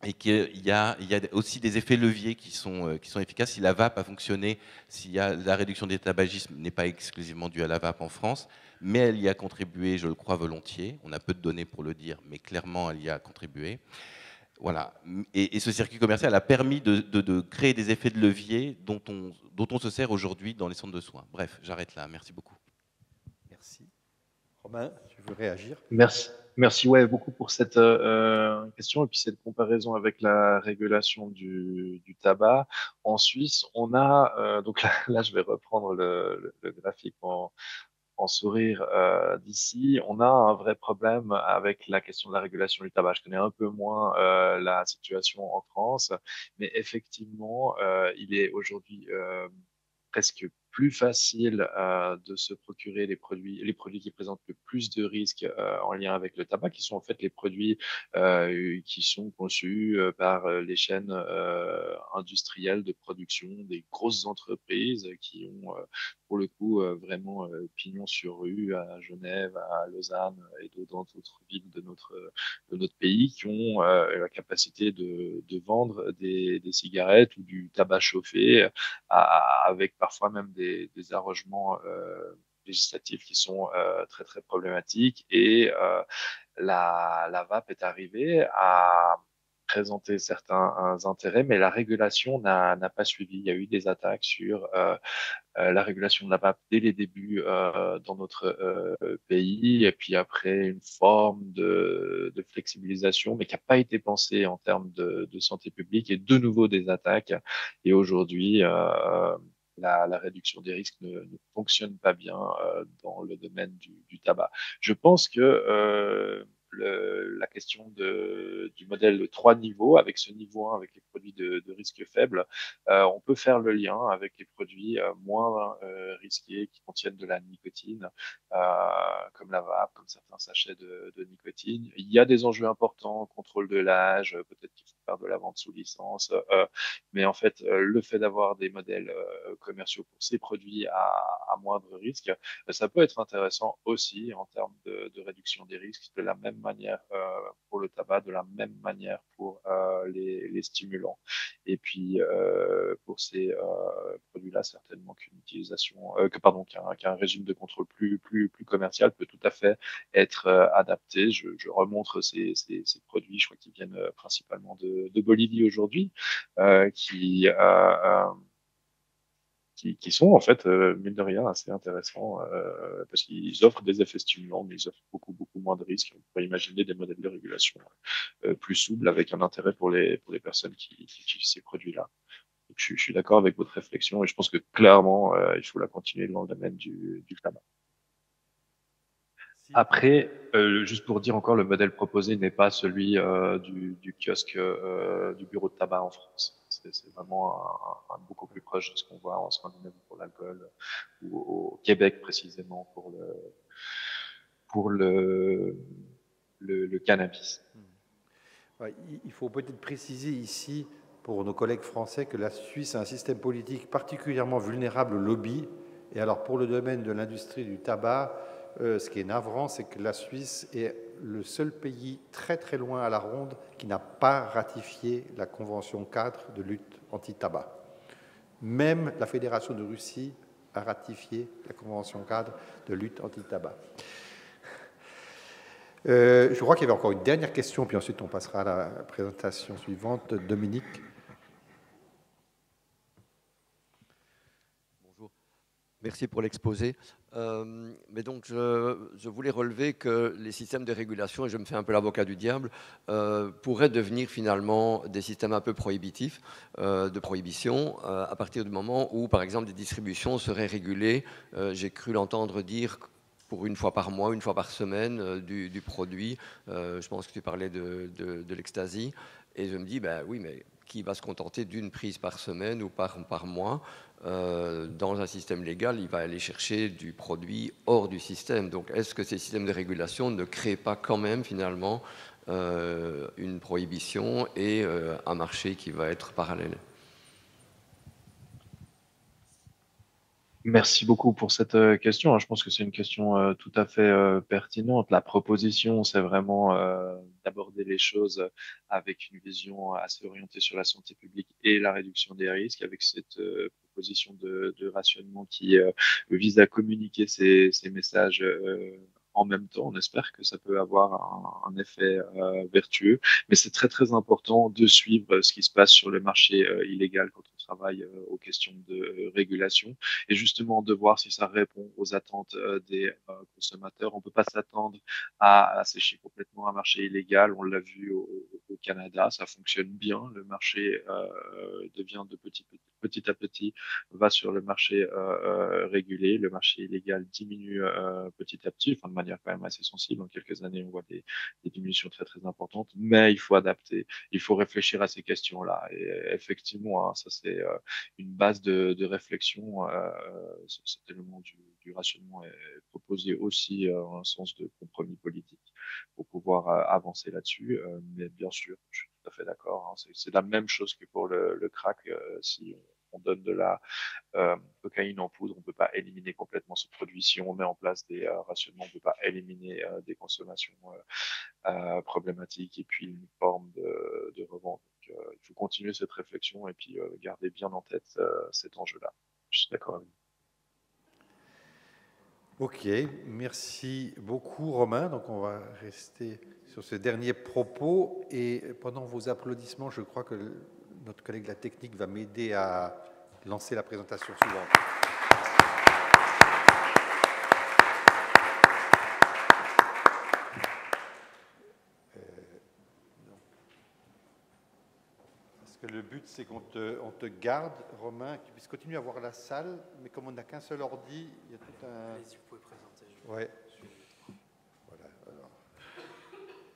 et qu'il y a aussi des effets leviers qui sont efficaces. Si la VAP a fonctionné, si la réduction des tabagismes n'est pas exclusivement due à la VAP en France, mais elle y a contribué, je le crois volontiers. On a peu de données pour le dire, mais clairement, elle y a contribué. Voilà. Et ce circuit commercial a permis de créer des effets de levier dont on se sert aujourd'hui dans les centres de soins. Bref, j'arrête là. Merci beaucoup. Merci. Romain, tu veux réagir? Merci ouais, beaucoup pour cette question et puis cette comparaison avec la régulation du tabac. En Suisse, on a, donc là, je vais reprendre le graphique en sourire d'ici, on a un vrai problème avec la question de la régulation du tabac. Je connais un peu moins la situation en France, mais effectivement, il est aujourd'hui presque plus facile de se procurer les produits qui présentent le plus de risques en lien avec le tabac, qui sont en fait les produits qui sont conçus par les chaînes industrielles de production des grosses entreprises qui ont pour le coup vraiment pignon sur rue à Genève, à Lausanne et dans d'autres villes de notre pays qui ont la capacité de vendre des cigarettes ou du tabac chauffé avec parfois même des arrangements législatifs qui sont très très problématiques et la VAP est arrivée à présenter certains intérêts, mais la régulation n'a pas suivi. Il y a eu des attaques sur la régulation de la VAP dès les débuts dans notre pays, et puis après une forme de flexibilisation, mais qui n'a pas été pensée en termes de santé publique, et de nouveau des attaques. Et aujourd'hui, la réduction des risques ne fonctionne pas bien dans le domaine du tabac. Je pense que la question du modèle de 3 niveaux, avec ce niveau 1, avec les produits de risque faible, on peut faire le lien avec les produits moins risqués qui contiennent de la nicotine, comme la vape, comme certains sachets de nicotine. Il y a des enjeux importants, contrôle de l'âge, peut-être qu'il faut faire de la vente sous licence, mais en fait, le fait d'avoir des modèles commerciaux pour ces produits à moindre risque, ça peut être intéressant aussi en termes de réduction des risques, de la même manière pour le tabac, de la même manière pour les stimulants. Et puis pour ces produits-là, certainement qu'une utilisation, qu'un régime de contrôle plus commercial peut tout à fait être adapté. Je remontre ces produits, je crois qu'ils viennent principalement de Bolivie aujourd'hui, qui sont en fait, mine de rien, assez intéressants parce qu'ils offrent des effets stimulants, mais ils offrent beaucoup moins de risques. On pourrait imaginer des modèles de régulation plus souples avec un intérêt pour les personnes qui utilisent ces produits-là. Donc, je suis d'accord avec votre réflexion et je pense que clairement, il faut la continuer dans le domaine du tabac. Après, juste pour dire encore, le modèle proposé n'est pas celui du kiosque du bureau de tabac en France. c'est vraiment beaucoup plus proche de ce qu'on voit en Scandinavie pour l'alcool ou au Québec précisément pour le cannabis. Ouais, il faut peut-être préciser ici, pour nos collègues français, que la Suisse a un système politique particulièrement vulnérable au lobby. Et alors, pour le domaine de l'industrie du tabac, ce qui est navrant, c'est que la Suisse est le seul pays très très loin à la ronde qui n'a pas ratifié la Convention cadre de lutte anti-tabac. Même la Fédération de Russie a ratifié la Convention cadre de lutte anti-tabac. Je crois qu'il y avait encore une dernière question, puis ensuite on passera à la présentation suivante. Dominique. Bonjour. Merci pour l'exposé. Mais donc, je voulais relever que les systèmes de régulation, et je me fais un peu l'avocat du diable, pourraient devenir finalement des systèmes un peu prohibitifs, de prohibition, à partir du moment où, par exemple, des distributions seraient régulées. J'ai cru l'entendre dire pour une fois par mois, une fois par semaine du produit. Je pense que tu parlais de l'ecstasy. Et je me dis, ben oui, mais qui va se contenter d'une prise par semaine ou par mois? Dans un système légal, il va aller chercher du produit hors du système. Donc, est-ce que ces systèmes de régulation ne créent pas quand même, finalement, une prohibition et un marché qui va être parallèle? Merci beaucoup pour cette question. Je pense que c'est une question tout à fait pertinente. La proposition, c'est vraiment d'aborder les choses avec une vision assez orientée sur la santé publique et la réduction des risques, avec cette proposition de rationnement qui vise à communiquer ces messages en même temps. On espère que ça peut avoir un effet vertueux, mais c'est très très important de suivre ce qui se passe sur le marché illégal quand on travaille aux questions de régulation, et justement de voir si ça répond aux attentes des consommateurs. On ne peut pas s'attendre à sécher complètement un marché illégal. On l'a vu au Canada, ça fonctionne bien. Le marché devient de petit à petit, va sur le marché régulé. Le marché illégal diminue petit à petit, enfin de manière quand même assez sensible. En quelques années, on voit des diminutions très très importantes, mais il faut adapter, il faut réfléchir à ces questions-là. Et effectivement, hein, ça c'est une base de réflexion. Cet élément du rationnement est proposé aussi en un sens de compromis politique pour pouvoir avancer là-dessus. Mais bien sûr, je suis tout à fait d'accord. Hein, c'est la même chose que pour le crack. Si on donne de la cocaïne en poudre, on ne peut pas éliminer complètement ce produit. Si on met en place des rationnements, on ne peut pas éliminer des consommations problématiques et puis une forme de revente. Donc, il faut continuer cette réflexion et puis garder bien en tête cet enjeu-là. Je suis d'accord avec vous. Ok, merci beaucoup Romain. Donc on va rester sur ce dernier propos et pendant vos applaudissements, je crois que notre collègue de la technique va m'aider à lancer la présentation suivante. Parce que le but, c'est qu'on te garde, Romain, que tu puisses continuer à voir la salle, mais comme on n'a qu'un seul ordi, il y a tout un... Si vous pouvez présenter. Ouais. Voilà, alors.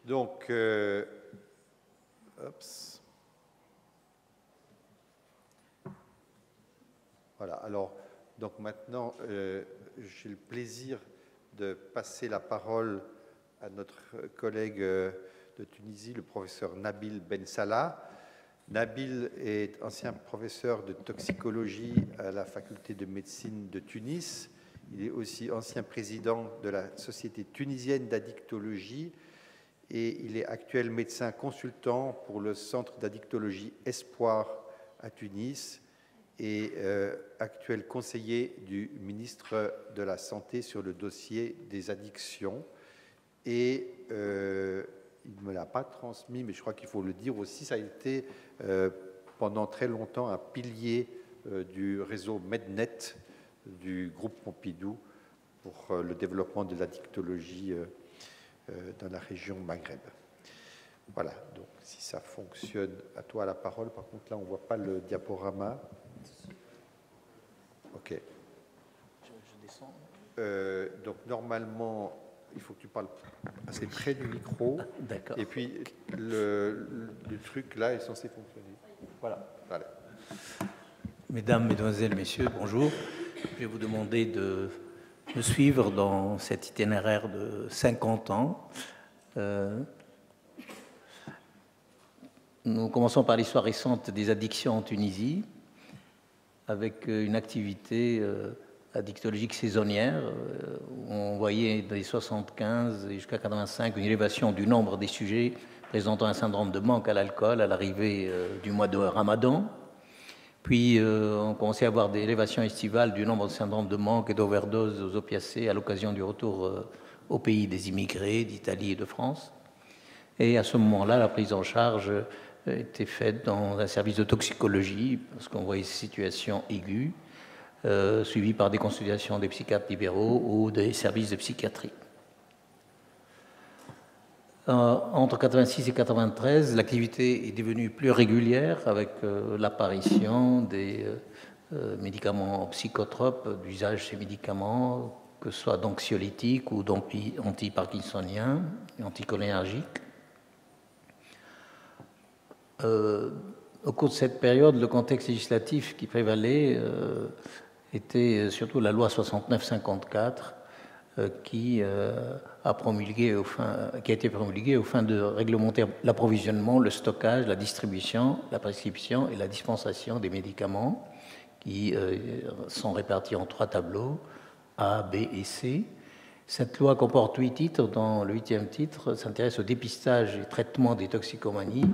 Donc, voilà, alors, donc maintenant, j'ai le plaisir de passer la parole à notre collègue de Tunisie, le professeur Nabil Ben Salah. Nabil est ancien professeur de toxicologie à la faculté de médecine de Tunis. Il est aussi ancien président de la Société tunisienne d'addictologie et il est actuel médecin consultant pour le centre d'addictologie Espoir à Tunis et actuel conseiller du ministre de la Santé sur le dossier des addictions. Et il ne me l'a pas transmis, mais je crois qu'il faut le dire aussi, ça a été pendant très longtemps un pilier du réseau Mednet du groupe Pompidou pour le développement de l'addictologie dans la région Maghreb. Voilà, donc si ça fonctionne, à toi la parole. Par contre, là, on ne voit pas le diaporama. Ok. Je descends. Donc, normalement, il faut que tu parles assez près du micro. D'accord. Et puis, le truc, là, est censé fonctionner. Voilà. Voilà. Mesdames, Mesdemoiselles, Messieurs, bonjour. Je vais vous demander de me suivre dans cet itinéraire de 50 ans. Nous commençons par l'histoire récente des addictions en Tunisie, avec une activité addictologique saisonnière, où on voyait dans les 75 et jusqu'à 85 une élévation du nombre des sujets présentant un syndrome de manque à l'alcool à l'arrivée du mois de Ramadan. Puis on commençait à avoir des élévations estivales du nombre de syndromes de manque et d'overdose aux opiacés à l'occasion du retour au pays des immigrés d'Italie et de France. Et à ce moment-là, la prise en charge était faite dans un service de toxicologie, parce qu'on voyait ces situations aiguës, suivies par des consultations des psychiatres libéraux ou des services de psychiatrie. Entre 86 et 93, l'activité est devenue plus régulière avec l'apparition des médicaments psychotropes, d'usage de ces médicaments, que ce soit d'anxiolytiques ou d'antiparkinsoniens, anticholinergiques. Au cours de cette période, le contexte législatif qui prévalait était surtout la loi 69-54 qui a été promulguée aux fins de réglementer l'approvisionnement, le stockage, la distribution, la prescription et la dispensation des médicaments qui sont répartis en 3 tableaux, A, B et C. Cette loi comporte 8 titres, dont le 8e titre s'intéresse au dépistage et traitement des toxicomanies,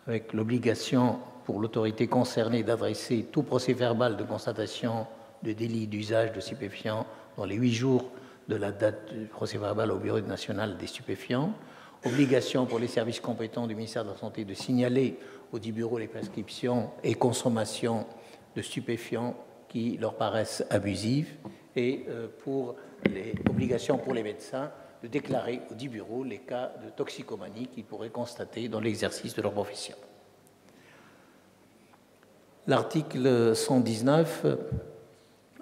avec l'obligation pour l'autorité concernée d'adresser tout procès-verbal de constatation de délit d'usage de stupéfiants dans les 8 jours de la date du procès-verbal au Bureau national des stupéfiants, obligation pour les services compétents du ministère de la Santé de signaler au dit bureau les prescriptions et consommations de stupéfiants qui leur paraissent abusives, et pour les obligations pour les médecins de déclarer au dit bureau les cas de toxicomanie qu'ils pourraient constater dans l'exercice de leur profession. L'article 119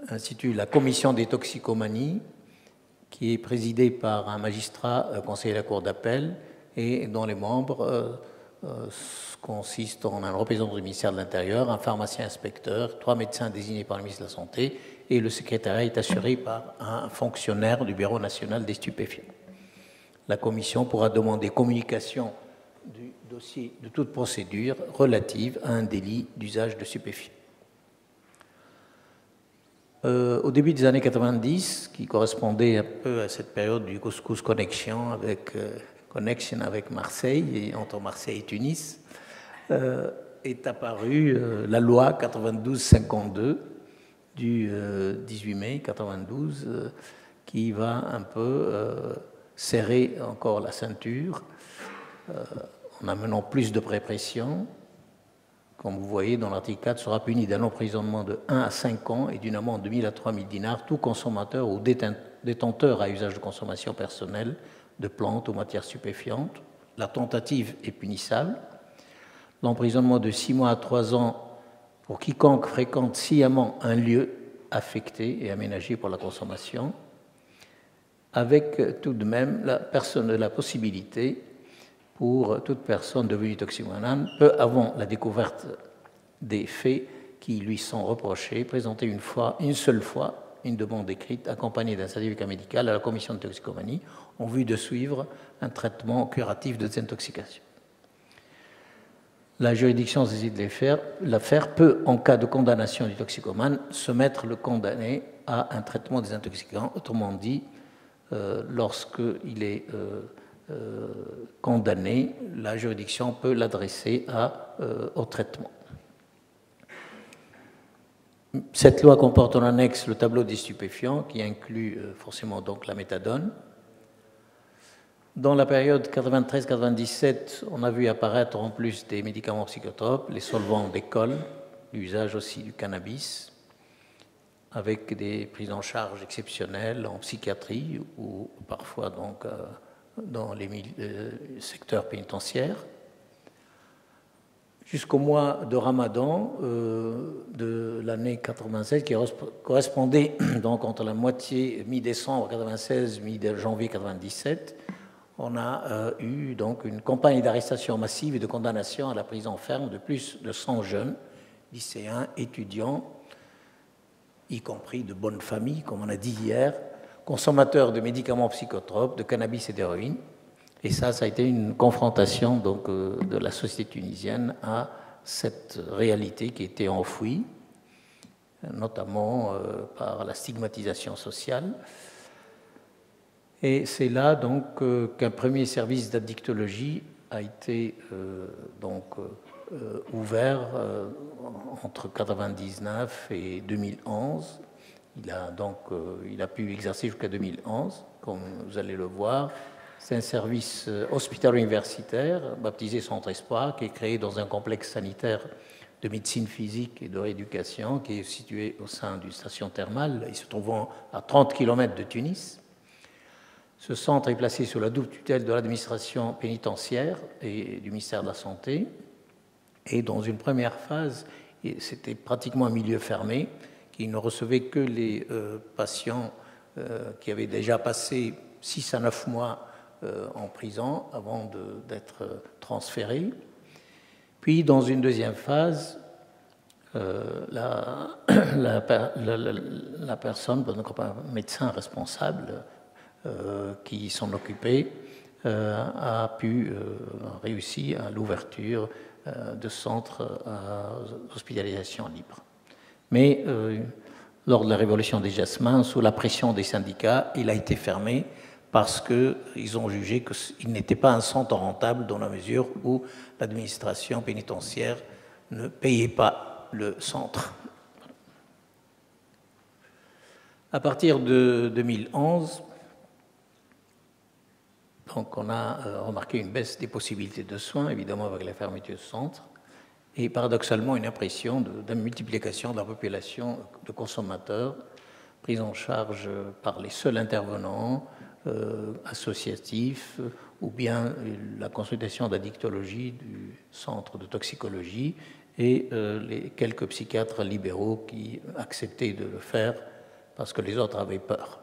institue la commission des toxicomanies, qui est présidée par un magistrat conseiller de la Cour d'appel et dont les membres consistent en un représentant du ministère de l'Intérieur, un pharmacien inspecteur, 3 médecins désignés par le ministre de la Santé, et le secrétariat est assuré par un fonctionnaire du Bureau national des stupéfiants. La commission pourra demander communication du dossier de toute procédure relative à un délit d'usage de stupéfiants. Au début des années 90, qui correspondait un peu à cette période du Couscous Connection avec Marseille, et entre Marseille et Tunis, est apparue la loi 92-52 du 18 mai 92, qui va un peu serrer encore la ceinture en amenant plus de répression. Comme vous voyez, dans l'article 4, sera puni d'un emprisonnement de 1 à 5 ans et d'une amende de 1 000 à 3 000 dinars tout consommateur ou détenteur à usage de consommation personnelle de plantes ou matières stupéfiantes. La tentative est punissable. L'emprisonnement de 6 mois à 3 ans pour quiconque fréquente sciemment un lieu affecté et aménagé pour la consommation, avec tout de même la possibilité pour toute personne devenue toxicomane, peu avant la découverte des faits qui lui sont reprochés, présenter une seule fois une demande écrite accompagnée d'un certificat médical à la commission de toxicomanie en vue de suivre un traitement curatif de désintoxication. La juridiction saisie de l'affaire peut, en cas de condamnation du toxicomane, soumettre le condamné à un traitement désintoxicant, autrement dit, lorsqu'il est condamné, la juridiction peut l'adresser au traitement. Cette loi comporte en annexe le tableau des stupéfiants qui inclut forcément donc la méthadone. Dans la période 93-97, on a vu apparaître en plus des médicaments psychotropes, les solvants d'école, l'usage aussi du cannabis, avec des prises en charge exceptionnelles en psychiatrie ou parfois donc dans les secteurs pénitentiaires. Jusqu'au mois de Ramadan de l'année 96, qui correspondait donc entre la moitié mi-décembre 96, mi-janvier 97, on a eu donc une campagne d'arrestation massive et de condamnation à la prison ferme de plus de 100 jeunes lycéens, étudiants, y compris de bonnes familles, comme on a dit hier, consommateurs de médicaments psychotropes, de cannabis et d'héroïne. Et ça a été une confrontation donc, de la société tunisienne à cette réalité qui était enfouie, notamment par la stigmatisation sociale. Et c'est là donc qu'un premier service d'addictologie a été ouvert entre 1999 et 2011. Il a pu exercer jusqu'à 2011, comme vous allez le voir. C'est un service hospitalo-universitaire baptisé Centre Espoir, qui est créé dans un complexe sanitaire de médecine physique et de rééducation qui est situé au sein d'une station thermale, il se trouvant à 30 km de Tunis. Ce centre est placé sous la double tutelle de l'administration pénitentiaire et du ministère de la Santé. Et dans une première phase, c'était pratiquement un milieu fermé, qui ne recevait que les patients qui avaient déjà passé 6 à 9 mois en prison avant d'être transférés. Puis, dans une deuxième phase, la personne, donc un médecin responsable qui s'en occupait, a pu réussir à l'ouverture de centres d'hospitalisation libre. Mais lors de la révolution des Jasmins, sous la pression des syndicats, il a été fermé parce qu'ils ont jugé qu'il n'était pas un centre rentable dans la mesure où l'administration pénitentiaire ne payait pas le centre. À partir de 2011, donc on a remarqué une baisse des possibilités de soins, évidemment avec la fermeture du centre, et paradoxalement une impression de multiplication de la population de consommateurs pris en charge par les seuls intervenants associatifs ou bien la consultation d'addictologie du centre de toxicologie et les quelques psychiatres libéraux qui acceptaient de le faire parce que les autres avaient peur.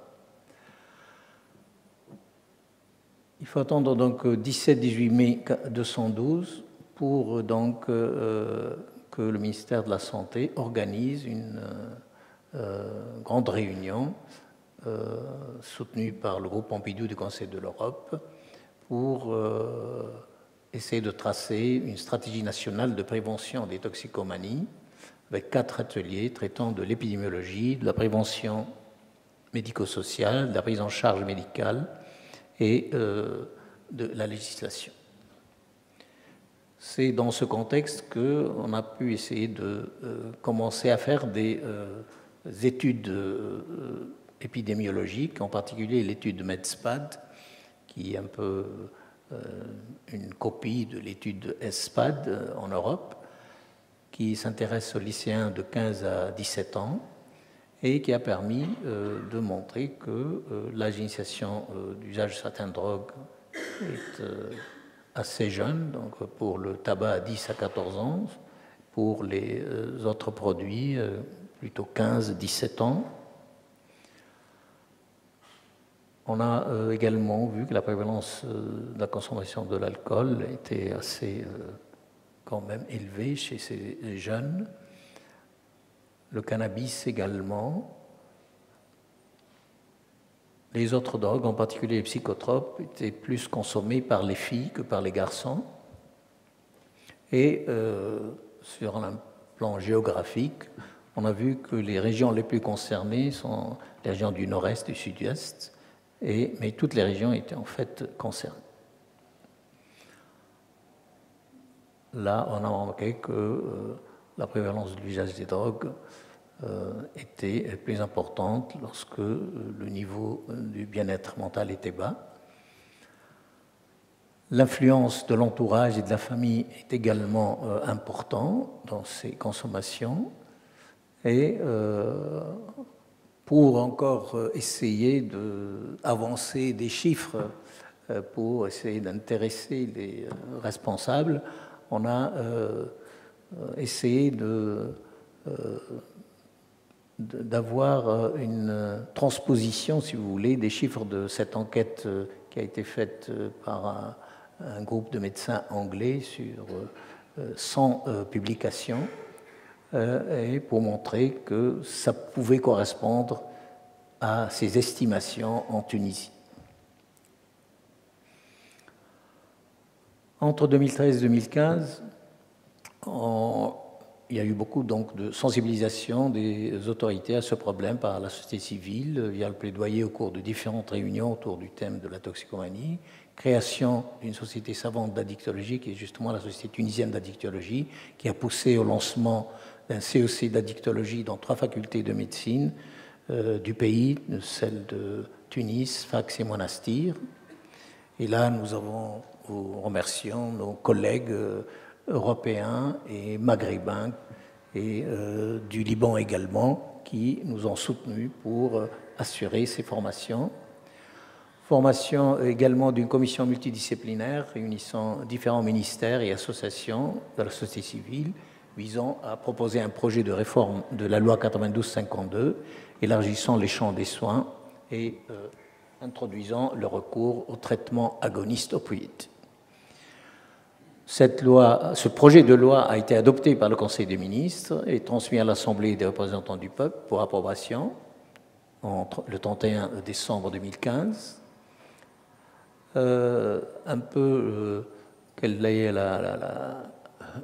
Il faut attendre donc 17-18 mai 212 pour donc que le ministère de la Santé organise une grande réunion soutenue par le groupe Pompidou du Conseil de l'Europe pour essayer de tracer une stratégie nationale de prévention des toxicomanies avec 4 ateliers traitant de l'épidémiologie, de la prévention médico-sociale, de la prise en charge médicale et de la législation. C'est dans ce contexte qu'on a pu essayer de commencer à faire des études épidémiologiques, en particulier l'étude MEDSPAD, qui est un peu une copie de l'étude ESPAD en Europe, qui s'intéresse aux lycéens de 15 à 17 ans et qui a permis de montrer que l'âge d'initiation d'usage de certaines drogues est assez jeune, donc pour le tabac à 10 à 14 ans, pour les autres produits plutôt 15-17 ans. On a également vu que la prévalence de la consommation de l'alcool était assez quand même élevée chez ces jeunes. Le cannabis également. Les autres drogues, en particulier les psychotropes, étaient plus consommées par les filles que par les garçons. Et sur un plan géographique, on a vu que les régions les plus concernées sont les régions du nord-est et du sud-est, mais toutes les régions étaient en fait concernées. Là, on a remarqué que la prévalence de l'usage des drogues était plus importante lorsque le niveau du bien-être mental était bas. L'influence de l'entourage et de la famille est également importante dans ces consommations. Et pour encore essayer d'avancer des chiffres, pour essayer d'intéresser les responsables, on a essayé d'avoir une transposition, si vous voulez, des chiffres de cette enquête qui a été faite par un groupe de médecins anglais sur 100 publications et pour montrer que ça pouvait correspondre à ses estimations en Tunisie. Entre 2013 et 2015, il y a eu beaucoup donc, de sensibilisation des autorités à ce problème par la société civile, via le plaidoyer au cours de différentes réunions autour du thème de la toxicomanie, création d'une société savante d'addictologie, qui est justement la Société tunisienne d'addictologie, qui a poussé au lancement d'un CEC d'addictologie dans 3 facultés de médecine du pays, celles de Tunis, Sfax et Monastir. Et là, nous remercions nos collègues européens et maghrébins et du Liban également, qui nous ont soutenus pour assurer ces formations. Formation également d'une commission multidisciplinaire réunissant différents ministères et associations de la société civile visant à proposer un projet de réforme de la loi 92-52, élargissant les champs des soins et introduisant le recours au traitement agoniste opioïde. Ce projet de loi a été adopté par le Conseil des ministres et transmis à l'Assemblée des représentants du peuple pour approbation le 31 décembre 2015. Un peu quel est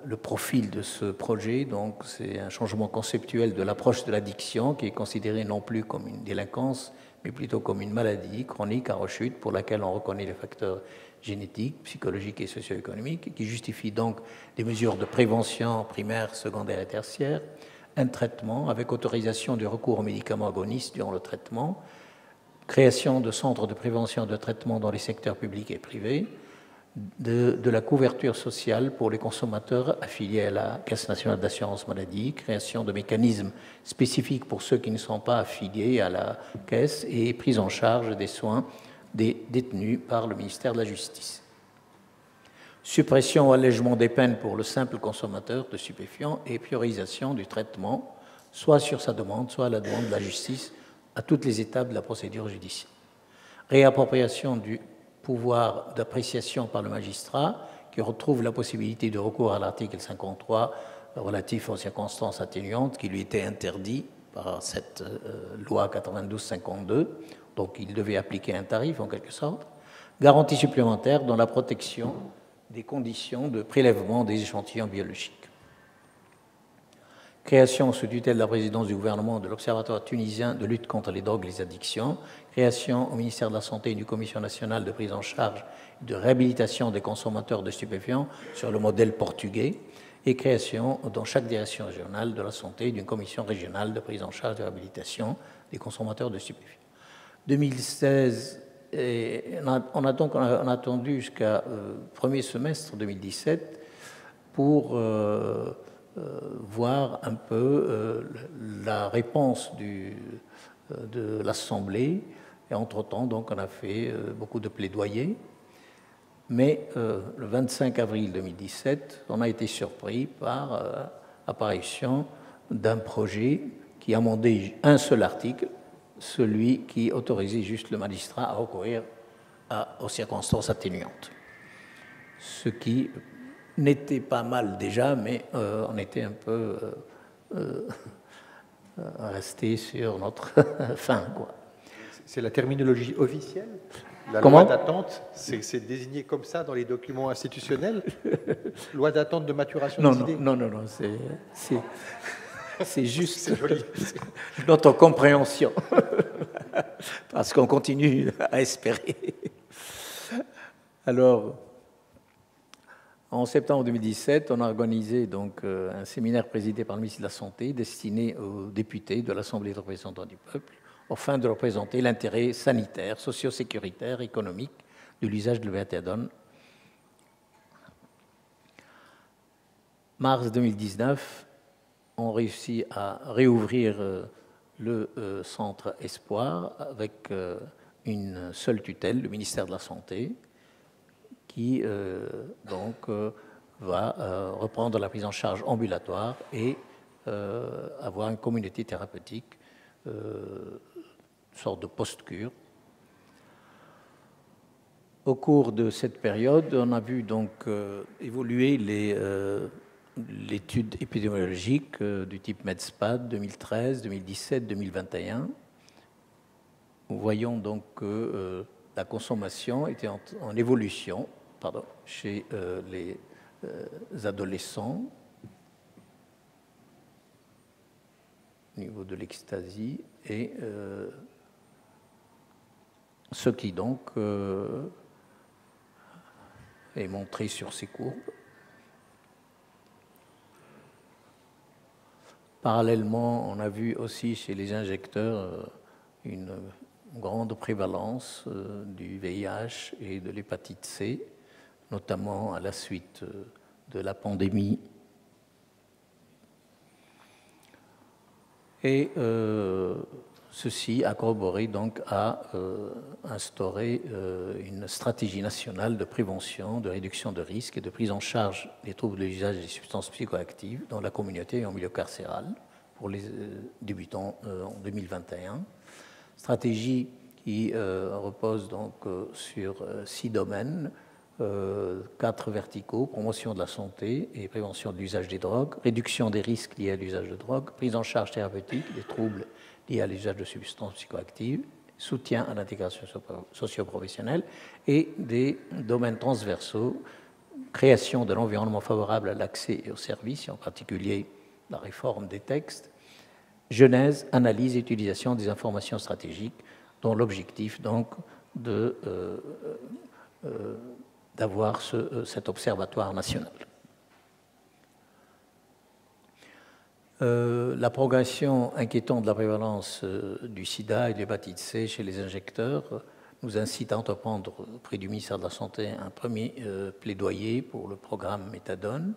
le profil de ce projet. Donc, c'est un changement conceptuel de l'approche de l'addiction qui est considérée non plus comme une délinquance, mais plutôt comme une maladie chronique à rechute pour laquelle on reconnaît les facteurs génétiques, psychologiques et socio-économiques, qui justifie donc des mesures de prévention primaire, secondaire et tertiaire, un traitement avec autorisation du recours aux médicaments agonistes durant le traitement, création de centres de prévention et de traitement dans les secteurs publics et privés, de la couverture sociale pour les consommateurs affiliés à la Caisse nationale d'assurance maladie, création de mécanismes spécifiques pour ceux qui ne sont pas affiliés à la Caisse et prise en charge des soins des détenus par le ministère de la Justice. Suppression ou allègement des peines pour le simple consommateur de stupéfiants et priorisation du traitement, soit sur sa demande, soit à la demande de la justice, à toutes les étapes de la procédure judiciaire. Réappropriation du pouvoir d'appréciation par le magistrat, qui retrouve la possibilité de recours à l'article 53 relatif aux circonstances atténuantes, qui lui était interdit par cette loi 92-52, donc il devait appliquer un tarif en quelque sorte. Garantie supplémentaire dans la protection des conditions de prélèvement des échantillons biologiques. Création sous tutelle de la présidence du gouvernement de l'Observatoire tunisien de lutte contre les drogues et les addictions, création au ministère de la Santé d'une commission nationale de prise en charge et de réhabilitation des consommateurs de stupéfiants sur le modèle portugais, et création dans chaque direction régionale de la santé d'une commission régionale de prise en charge et de réhabilitation des consommateurs de stupéfiants. 2016, on a attendu jusqu'à premier semestre 2017 pour voir un peu la réponse de l'Assemblée. Et entre-temps, donc, on a fait beaucoup de plaidoyers. Mais le 25 avril 2017, on a été surpris par l'apparition d'un projet qui amendait un seul article, celui qui autorisait juste le magistrat à recourir aux circonstances atténuantes. Ce qui n'était pas mal déjà, mais on était un peu resté sur notre fin, quoi. C'est la terminologie officielle? La Comment? loi d'attente, c'est désigné comme ça dans les documents institutionnels? Loi d'attente de maturation des idées? Non, c'est juste joli. Notre compréhension, parce qu'on continue à espérer. Alors, en septembre 2017, on a organisé donc un séminaire présidé par le ministre de la Santé destiné aux députés de l'Assemblée des représentants du peuple, afin de représenter l'intérêt sanitaire, socio-sécuritaire, économique de l'usage de l'ométadone. Mars 2019, on réussit à réouvrir le centre Espoir avec une seule tutelle, le ministère de la Santé, qui va reprendre la prise en charge ambulatoire et avoir une communauté thérapeutique, une sorte de post-cure. Au cours de cette période, on a vu donc évoluer l'étude épidémiologique du type MEDSPAD 2013, 2017, 2021. Nous voyons donc que la consommation était en évolution chez les adolescents au niveau de l'ecstasy et ce qui donc est montré sur ces courbes. Parallèlement, on a vu aussi chez les injecteurs une grande prévalence du VIH et de l'hépatite C, notamment à la suite de la pandémie. Et ceci a corroboré donc à instaurer une stratégie nationale de prévention, de réduction de risques et de prise en charge des troubles de l'usage des substances psychoactives dans la communauté et en milieu carcéral pour les débutants en 2021. Stratégie qui repose donc sur 6 domaines, 4 verticaux: promotion de la santé et prévention de l'usage des drogues, réduction des risques liés à l'usage de drogue, prise en charge thérapeutique des troubles liés à l'usage de substances psychoactives, soutien à l'intégration socio-professionnelle et des domaines transversaux, création de l'environnement favorable à l'accès aux services, et en particulier la réforme des textes, genèse, analyse et utilisation des informations stratégiques, dont l'objectif donc d'avoir cet observatoire national. La progression inquiétante de la prévalence du sida et de l'hépatite C chez les injecteurs nous incite à entreprendre auprès du ministère de la Santé un premier plaidoyer pour le programme méthadone.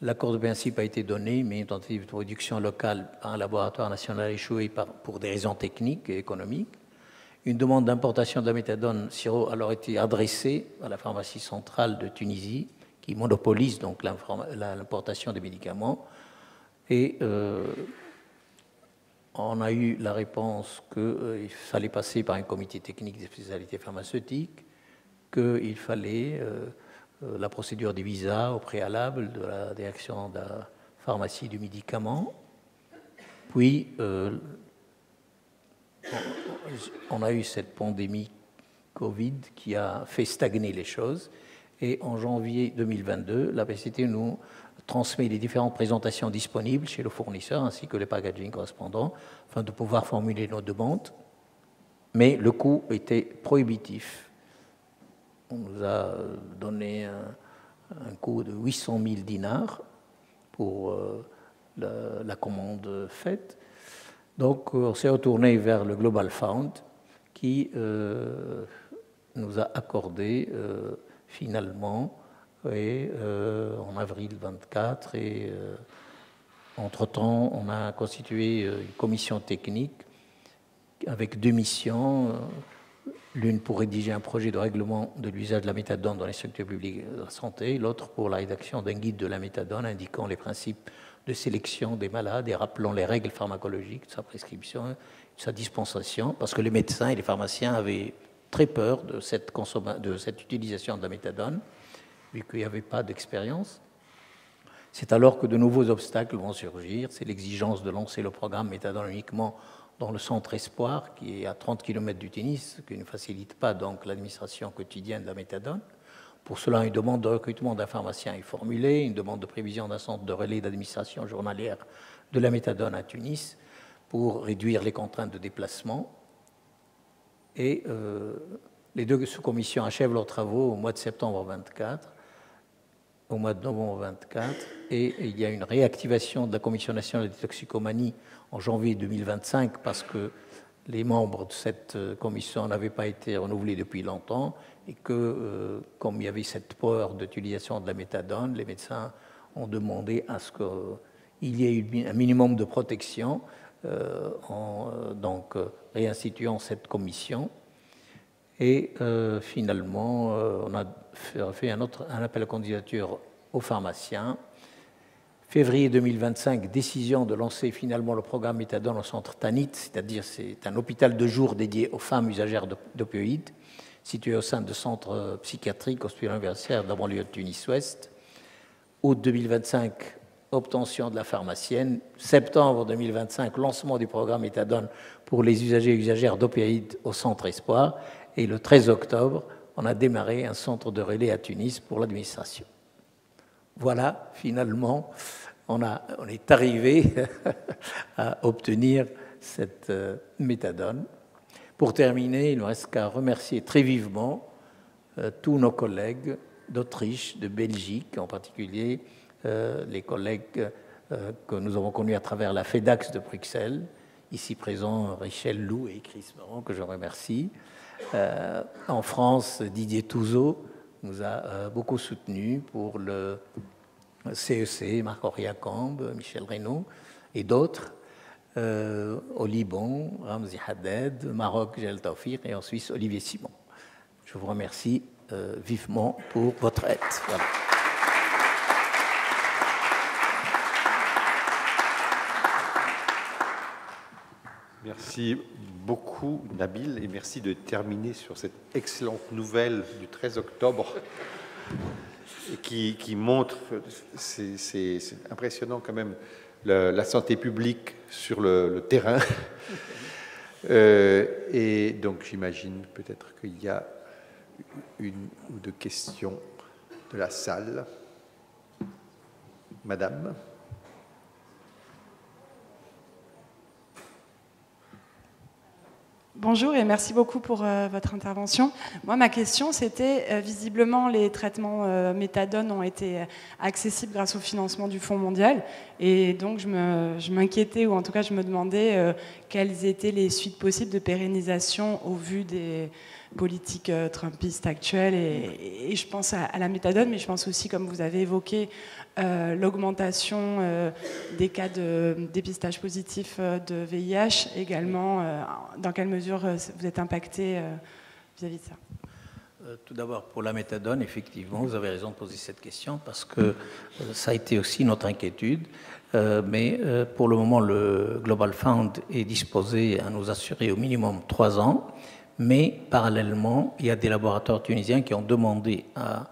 L'accord de principe a été donné, mais une tentative de réduction locale par un laboratoire national a échoué pour des raisons techniques et économiques. Une demande d'importation de la méthadone sirop a alors été adressée à la pharmacie centrale de Tunisie, qui monopolise donc l'importation des médicaments. Et on a eu la réponse qu'il fallait passer par un comité technique des spécialités pharmaceutiques, qu'il fallait la procédure des visas au préalable de la direction de la pharmacie du médicament. Puis, on a eu cette pandémie Covid qui a fait stagner les choses. Et en janvier 2022, la PCT nous transmet les différentes présentations disponibles chez le fournisseur ainsi que les packaging correspondants afin de pouvoir formuler nos demandes. Mais le coût était prohibitif. On nous a donné un coût de 800 000 dinars pour la commande faite. Donc, on s'est retourné vers le Global Fund qui nous a accordé finalement en avril 24 et entre-temps, on a constitué une commission technique avec 2 missions. L'une pour rédiger un projet de règlement de l'usage de la méthadone dans les structures publiques de la santé, l'autre pour la rédaction d'un guide de la méthadone indiquant les principes de sélection des malades et rappelant les règles pharmacologiques de sa prescription, de sa dispensation, parce que les médecins et les pharmaciens avaient très peur de cette utilisation de la méthadone, vu qu'il n'y avait pas d'expérience. C'est alors que de nouveaux obstacles vont surgir. C'est l'exigence de lancer le programme méthadone uniquement dans le centre Espoir, qui est à 30 km du Tunis, ce qui ne facilite pas donc l'administration quotidienne de la méthadone. Pour cela, une demande de recrutement d'un pharmacien est formulée, une demande de prévision d'un centre de relais d'administration journalière de la méthadone à Tunis pour réduire les contraintes de déplacement. Et les 2 sous-commissions achèvent leurs travaux au mois de septembre 24, au mois de novembre 24, et il y a une réactivation de la Commission nationale des toxicomanies en janvier 2025 parce que les membres de cette commission n'avaient pas été renouvelés depuis longtemps et que, comme il y avait cette peur d'utilisation de la méthadone, les médecins ont demandé à ce qu'il y ait un minimum de protection en réinstituant cette commission. Et finalement, on a fait un appel à candidature aux pharmaciens. Février 2025, décision de lancer finalement le programme méthadone au centre Tanit, c'est-à-dire c'est un hôpital de jour dédié aux femmes usagères d'opioïdes, situé au sein de centres psychiatriques hospitalo-universitaires de la banlieue de Tunis-Ouest, août 2025, obtention de la pharmacienne. Septembre 2025, lancement du programme méthadone pour les usagers et usagères d'opioïdes au centre Espoir. Et le 13 octobre, on a démarré un centre de relais à Tunis pour l'administration. Voilà, finalement, on est arrivé à obtenir cette méthadone. Pour terminer, il ne me reste qu'à remercier très vivement tous nos collègues d'Autriche, de Belgique, en particulier les collègues que nous avons connus à travers la FEDAX de Bruxelles, ici présents Richel Lou et Chris Meron, que je remercie. En France, Didier Touzeau nous a beaucoup soutenus pour le CEC, Marc-Henri Acambe, Michel Reynaud et d'autres. Au Liban, Ramzi Haddad, Maroc, Gel Taufir et en Suisse, Olivier Simon. Je vous remercie vivement pour votre aide. Voilà. Merci beaucoup, Nabil, et merci de terminer sur cette excellente nouvelle du 13 octobre qui montre, c'est impressionnant quand même, la santé publique sur le terrain. Et donc j'imagine peut-être qu'il y a une ou deux questions de la salle. Madame. Bonjour et merci beaucoup pour votre intervention. Moi, ma question, c'était visiblement les traitements méthadone ont été accessibles grâce au financement du Fonds mondial. Et donc, je m'inquiétais, ou en tout cas, je me demandais quelles étaient les suites possibles de pérennisation au vu des politiques trumpistes actuelles. Et je pense à la méthadone, mais je pense aussi, comme vous avez évoqué, l'augmentation des cas de dépistage positif de VIH également. Dans quelle mesure vous êtes impacté vis-à-vis de ça? Tout d'abord, pour la méthadone, effectivement, vous avez raison de poser cette question parce que ça a été aussi notre inquiétude. Mais pour le moment, le Global Fund est disposé à nous assurer au minimum 3 ans. Mais parallèlement, il y a des laboratoires tunisiens qui ont demandé à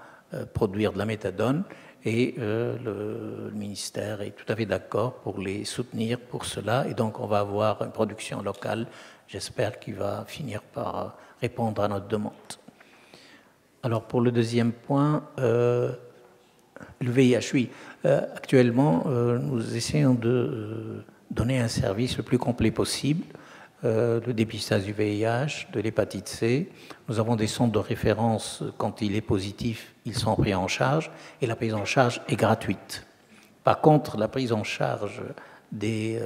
produire de la méthadone. Et le ministère est tout à fait d'accord pour les soutenir pour cela. Et donc, on va avoir une production locale, j'espère, qui va finir par répondre à notre demande. Alors, pour le deuxième point, le VIH, oui. Actuellement, nous essayons de donner un service le plus complet possible. Le dépistage du VIH, de l'hépatite C. Nous avons des centres de référence. Quand il est positif, ils sont pris en charge et la prise en charge est gratuite. Par contre, la prise en charge des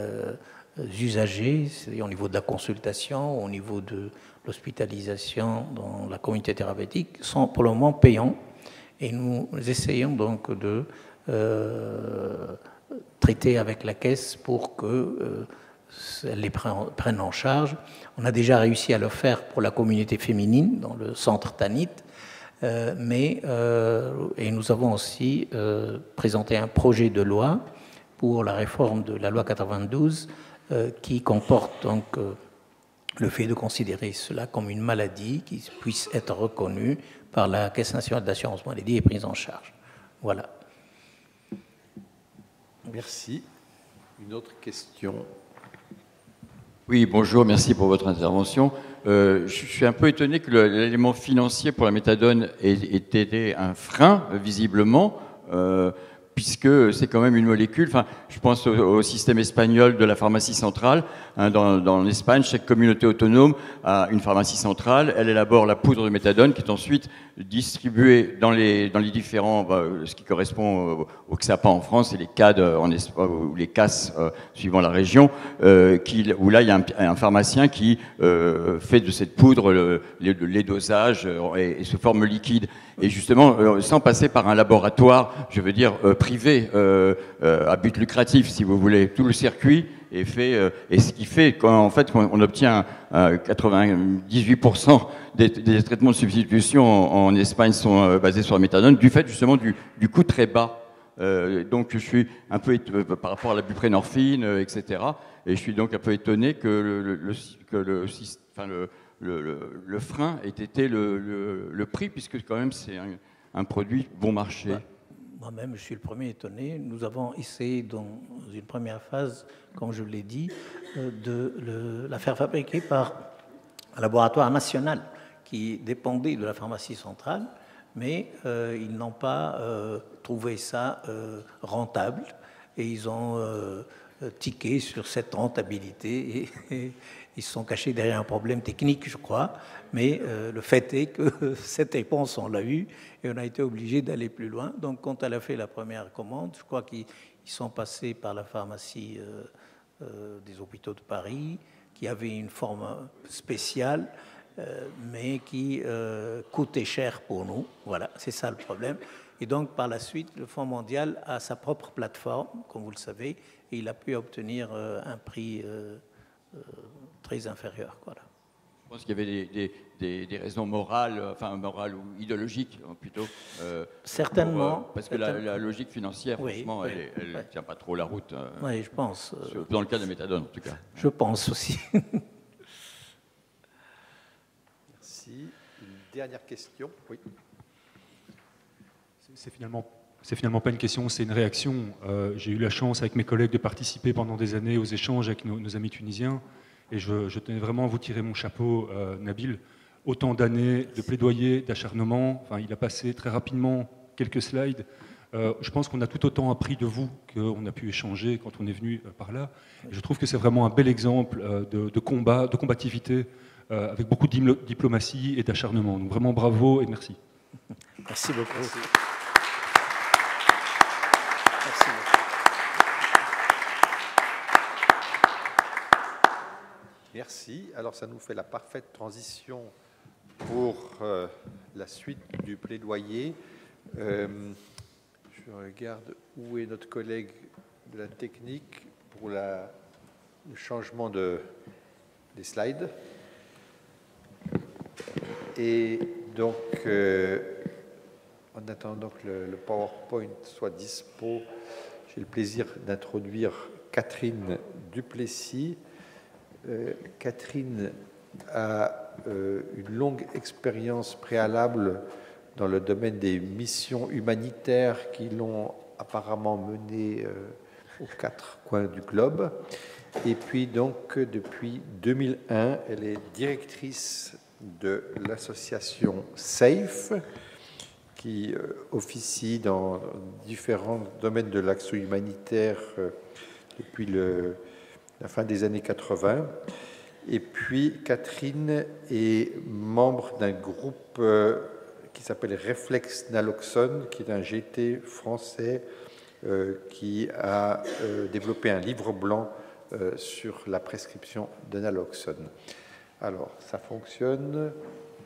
usagers, c'est au niveau de la consultation, au niveau de l'hospitalisation dans la communauté thérapeutique, sont pour le moment payants. Et nous essayons donc de traiter avec la caisse pour que elles les prennent en charge. On a déjà réussi à le faire pour la communauté féminine dans le centre Tanit, et nous avons aussi présenté un projet de loi pour la réforme de la loi 92 qui comporte donc le fait de considérer cela comme une maladie qui puisse être reconnue par la Caisse nationale d'assurance maladie et prise en charge. Voilà. Merci. Une autre question. Oui, bonjour, merci pour votre intervention. Je suis un peu étonné que l'élément financier pour la méthadone ait été un frein, visiblement, puisque c'est quand même une molécule. Enfin, je pense au système espagnol de la pharmacie centrale. Hein, dans l'Espagne, chaque communauté autonome a une pharmacie centrale. Elle élabore la poudre de méthadone qui est ensuite distribuée dans les différents, ce qui correspond au XAPA en France et les CAD ou les CAS suivant la région, où là il y a un pharmacien qui fait de cette poudre les dosages et sous forme liquide. Et justement, sans passer par un laboratoire, je veux dire privé, à but lucratif, si vous voulez, tout le circuit est fait, et ce qui fait qu'en fait on obtient 98% des traitements de substitution en Espagne sont basés sur la méthadone, du fait justement du coût très bas. Donc je suis un peu par rapport à la buprenorphine, etc. Et je suis donc un peu étonné que le frein ait été le prix, puisque quand même c'est un produit bon marché. moi-même, je suis le premier étonné. Nous avons essayé dans une première phase, comme je l'ai dit, de la faire fabriquer par un laboratoire national qui dépendait de la pharmacie centrale, mais ils n'ont pas trouvé ça rentable et ils ont tiqué sur cette rentabilité et ils se sont cachés derrière un problème technique, je crois, mais le fait est que cette réponse, on l'a eue et on a été obligé d'aller plus loin. Donc, quand elle a fait la première commande, je crois qu'ils sont passés par la pharmacie des hôpitaux de Paris, qui avait une forme spéciale, mais qui coûtait cher pour nous. Voilà, c'est ça le problème. Et donc, par la suite, le Fonds mondial a sa propre plateforme, comme vous le savez, et il a pu obtenir un prix très inférieur. Voilà. Je pense qu'il y avait des raisons morales, enfin morales ou idéologiques plutôt. Certainement. Parce que la logique financière, oui, franchement, elle ne tient pas trop la route. Oui, je pense. Dans le cas de la méthadone, en tout cas. Je pense aussi. Merci. Une dernière question. Oui. C'est finalement pas une question, c'est une réaction. J'ai eu la chance avec mes collègues de participer pendant des années aux échanges avec nos amis tunisiens et je tenais vraiment à vous tirer mon chapeau, Nabil. Autant d'années de plaidoyer, d'acharnement. Enfin, il a passé très rapidement quelques slides. Je pense qu'on a tout autant appris de vous qu'on a pu échanger quand on est venu par là. Et je trouve que c'est vraiment un bel exemple de combat, de combativité, avec beaucoup de diplomatie et d'acharnement. Donc vraiment bravo et merci. Merci beaucoup. Merci. Merci. Alors, ça nous fait la parfaite transition pour la suite du plaidoyer. Je regarde où est notre collègue de la technique pour le changement des slides. Et donc, en attendant que le PowerPoint soit dispo, j'ai le plaisir d'introduire Catherine Duplessis. Catherine a une longue expérience préalable dans le domaine des missions humanitaires qui l'ont apparemment menée aux quatre coins du globe. Et puis donc, depuis 2001, elle est directrice de l'association SAFE, qui officie dans différents domaines de l'action humanitaire depuis la fin des années 80. Et puis, Catherine est membre d'un groupe qui s'appelle Réflexe Naloxone, qui est un GT français qui a développé un livre blanc sur la prescription de naloxone. Alors, ça fonctionne.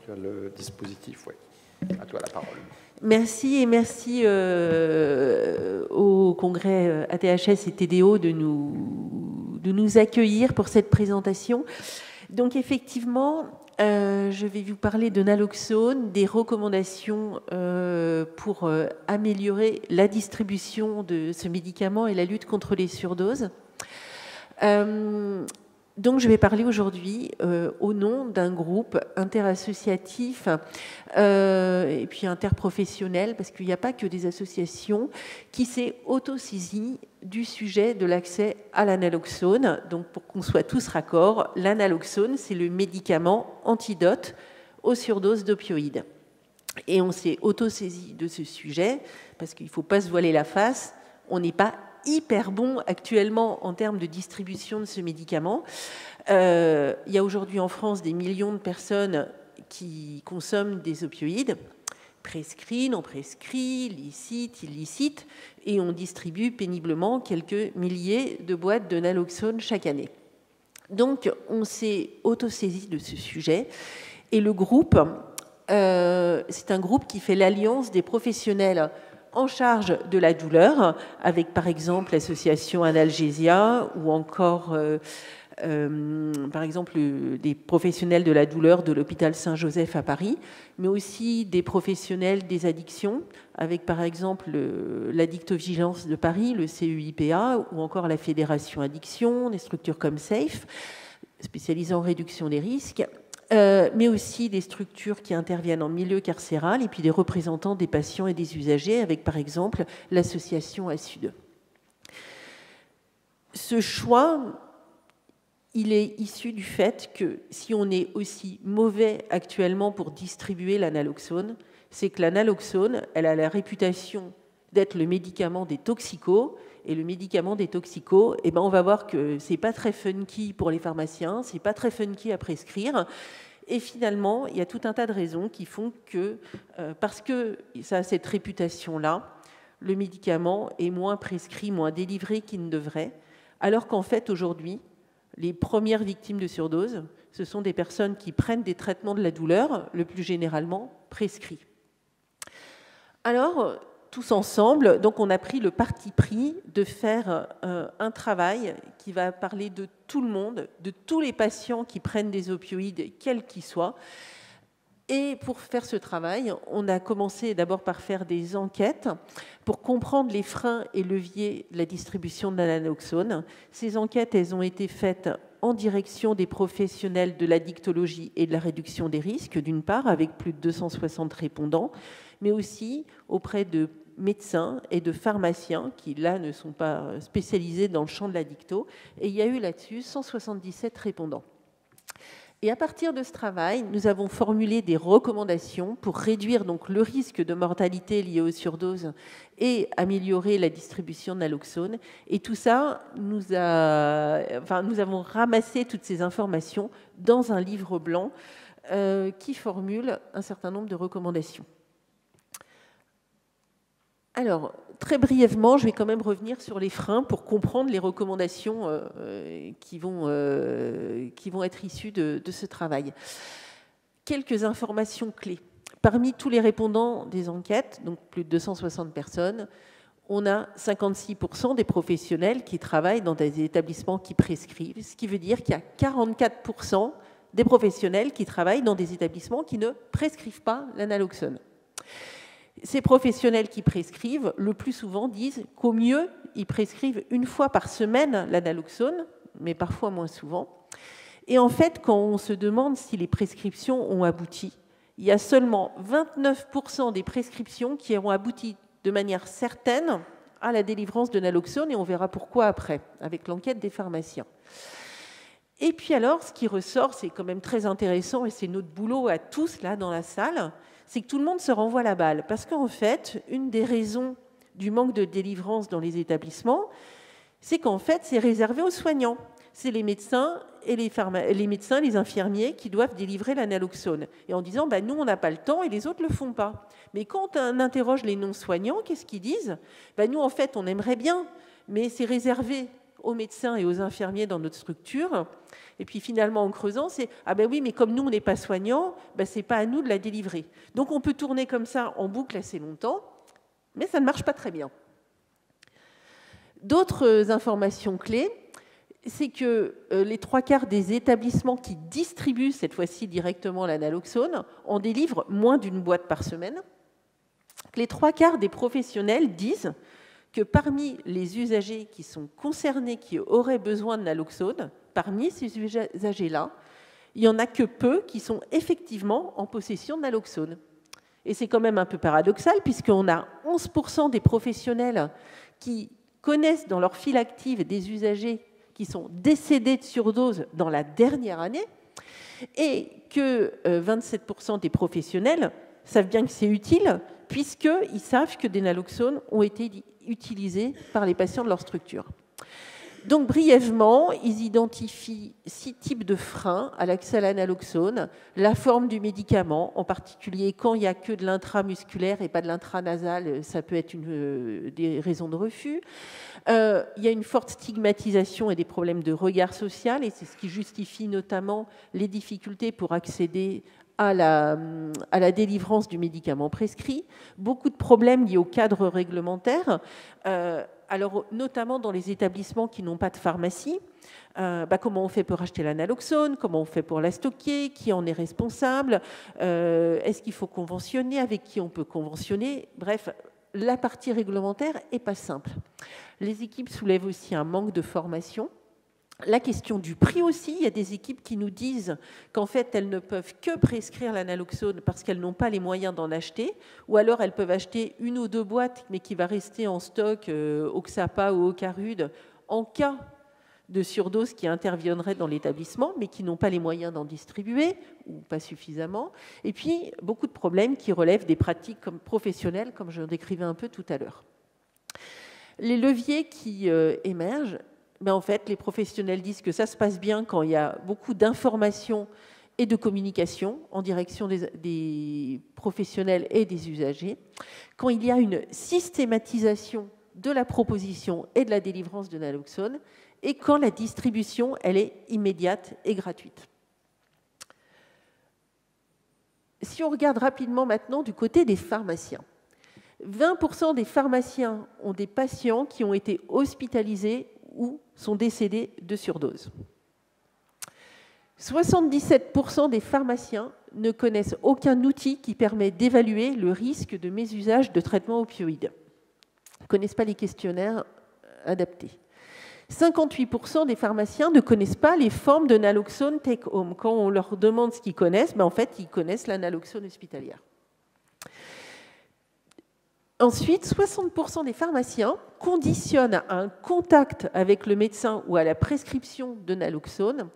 Tu as le dispositif, oui. À toi la parole. Merci et merci au congrès ATHS et TDO de nous accueillir pour cette présentation. Donc effectivement, je vais vous parler de naloxone, des recommandations pour améliorer la distribution de ce médicament et la lutte contre les surdoses. Donc, je vais parler aujourd'hui au nom d'un groupe interassociatif et puis interprofessionnel, parce qu'il n'y a pas que des associations, qui s'est auto-saisi du sujet de l'accès à l'analoxone. Donc, pour qu'on soit tous raccords, l'analoxone, c'est le médicament antidote aux surdoses d'opioïdes. Et on s'est auto-saisi de ce sujet, parce qu'il ne faut pas se voiler la face, on n'est pas hyper bon actuellement en termes de distribution de ce médicament. Il y a aujourd'hui en France des millions de personnes qui consomment des opioïdes, prescrits, non prescrits, licites, illicites, et on distribue péniblement quelques milliers de boîtes de naloxone chaque année. Donc, on s'est auto-saisi de ce sujet, et le groupe, c'est un groupe qui fait l'alliance des professionnels en charge de la douleur, avec par exemple l'association Analgesia ou encore par exemple des professionnels de la douleur de l'hôpital Saint-Joseph à Paris, mais aussi des professionnels des addictions, avec par exemple l'Addictovigilance de Paris, le CEIPA, ou encore la Fédération Addiction, des structures comme SAFE, spécialisées en réduction des risques. mais aussi des structures qui interviennent en milieu carcéral et puis des représentants des patients et des usagers, avec par exemple l'association ASUD. Ce choix, il est issu du fait que si on est aussi mauvais actuellement pour distribuer l'analoxone, c'est que l'analoxone, elle a la réputation d'être le médicament des toxicos, et le médicament des toxicos, eh ben on va voir que c'est pas très funky pour les pharmaciens, c'est pas très funky à prescrire, et finalement, il y a tout un tas de raisons qui font que, parce que ça a cette réputation-là, le médicament est moins prescrit, moins délivré qu'il ne devrait, alors qu'en fait, aujourd'hui, les premières victimes de surdose, ce sont des personnes qui prennent des traitements de la douleur, le plus généralement prescrits. Alors, tous ensemble, donc on a pris le parti pris de faire un travail qui va parler de tout le monde, de tous les patients qui prennent des opioïdes, quels qu'ils soient. Et pour faire ce travail, on a commencé d'abord par faire des enquêtes pour comprendre les freins et leviers de la distribution de l'analoxone. Ces enquêtes, elles ont été faites en direction des professionnels de l'addictologie et de la réduction des risques, d'une part, avec plus de 260 répondants, mais aussi auprès de médecins et de pharmaciens qui, là, ne sont pas spécialisés dans le champ de l'addicto. Et il y a eu là-dessus 177 répondants. Et à partir de ce travail, nous avons formulé des recommandations pour réduire donc le risque de mortalité lié aux surdoses et améliorer la distribution de naloxone. Et tout ça, nous avons ramassé toutes ces informations dans un livre blanc qui formule un certain nombre de recommandations. Alors, très brièvement, je vais quand même revenir sur les freins pour comprendre les recommandations qui vont être issues de ce travail. Quelques informations clés. Parmi tous les répondants des enquêtes, donc plus de 260 personnes, on a 56% des professionnels qui travaillent dans des établissements qui prescrivent, ce qui veut dire qu'il y a 44% des professionnels qui travaillent dans des établissements qui ne prescrivent pas l'analoxone. Ces professionnels qui prescrivent, le plus souvent, disent qu'au mieux, ils prescrivent une fois par semaine l'analoxone, mais parfois moins souvent. Et en fait, quand on se demande si les prescriptions ont abouti, il y a seulement 29% des prescriptions qui ont abouti de manière certaine à la délivrance de naloxone, et on verra pourquoi après, avec l'enquête des pharmaciens. Et puis alors, ce qui ressort, c'est quand même très intéressant, et c'est notre boulot à tous, là, dans la salle, c'est que tout le monde se renvoie la balle. Parce qu'en fait, une des raisons du manque de délivrance dans les établissements, c'est qu'en fait, c'est réservé aux soignants. C'est les médecins et les infirmiers qui doivent délivrer l'analoxone. Et en disant, nous, on n'a pas le temps et les autres ne le font pas. Mais quand on interroge les non-soignants, qu'est-ce qu'ils disent ? Nous, en fait, on aimerait bien, mais c'est réservé aux médecins et aux infirmiers dans notre structure. Et puis finalement, en creusant, c'est « Ah ben oui, mais comme nous, on n'est pas soignants, ce n'est pas à nous de la délivrer. » Donc on peut tourner comme ça en boucle assez longtemps, mais ça ne marche pas très bien. D'autres informations clés, c'est que les 3/4 des établissements qui distribuent cette fois-ci directement l'analoxone en délivrent moins d'une boîte par semaine. Les 3/4 des professionnels disent que parmi les usagers qui sont concernés, qui auraient besoin de naloxone, parmi ces usagers-là, il n'y en a que peu qui sont effectivement en possession de naloxone. Et c'est quand même un peu paradoxal, puisqu'on a 11% des professionnels qui connaissent dans leur file active des usagers qui sont décédés de surdose dans la dernière année, et que 27% des professionnels savent bien que c'est utile, puisqu'ils savent que des naloxones ont été utilisés par les patients de leur structure. Donc, brièvement, ils identifient 6 types de freins à l'accès à l'analoxone. La forme du médicament, en particulier quand il n'y a que de l'intramusculaire et pas de l'intranasal, ça peut être des raisons de refus. Il y a une forte stigmatisation et des problèmes de regard social, et c'est ce qui justifie notamment les difficultés pour accéder à la délivrance du médicament prescrit. Beaucoup de problèmes liés au cadre réglementaire, alors notamment dans les établissements qui n'ont pas de pharmacie. Comment on fait pour acheter l'analoxone, comment on fait pour la stocker, qui en est responsable, est-ce qu'il faut conventionner, avec qui on peut conventionner. Bref, la partie réglementaire n'est pas simple. Les équipes soulèvent aussi un manque de formation. La question du prix aussi, il y a des équipes qui nous disent qu'en fait, elles ne peuvent que prescrire la naloxone parce qu'elles n'ont pas les moyens d'en acheter, ou alors elles peuvent acheter 1 ou 2 boîtes, mais qui va rester en stock au XAPA ou au Carude en cas de surdose qui interviendrait dans l'établissement, mais qui n'ont pas les moyens d'en distribuer, ou pas suffisamment. Et puis, beaucoup de problèmes qui relèvent des pratiques professionnelles, comme je décrivais un peu tout à l'heure. Les leviers qui émergent, en fait, les professionnels disent que ça se passe bien quand il y a beaucoup d'informations et de communication en direction des professionnels et des usagers, quand il y a une systématisation de la proposition et de la délivrance de naloxone, et quand la distribution, elle est immédiate et gratuite. Si on regarde rapidement maintenant du côté des pharmaciens, 20% des pharmaciens ont des patients qui ont été hospitalisés ou sont décédés de surdose. 77% des pharmaciens ne connaissent aucun outil qui permet d'évaluer le risque de mésusage de traitements opioïdes. Ils ne connaissent pas les questionnaires adaptés. 58% des pharmaciens ne connaissent pas les formes de naloxone take-home. Quand on leur demande ce qu'ils connaissent, en fait, ils connaissent la naloxone hospitalière. Ensuite, 60% des pharmaciens conditionnent à un contact avec le médecin ou à la prescription de naloxone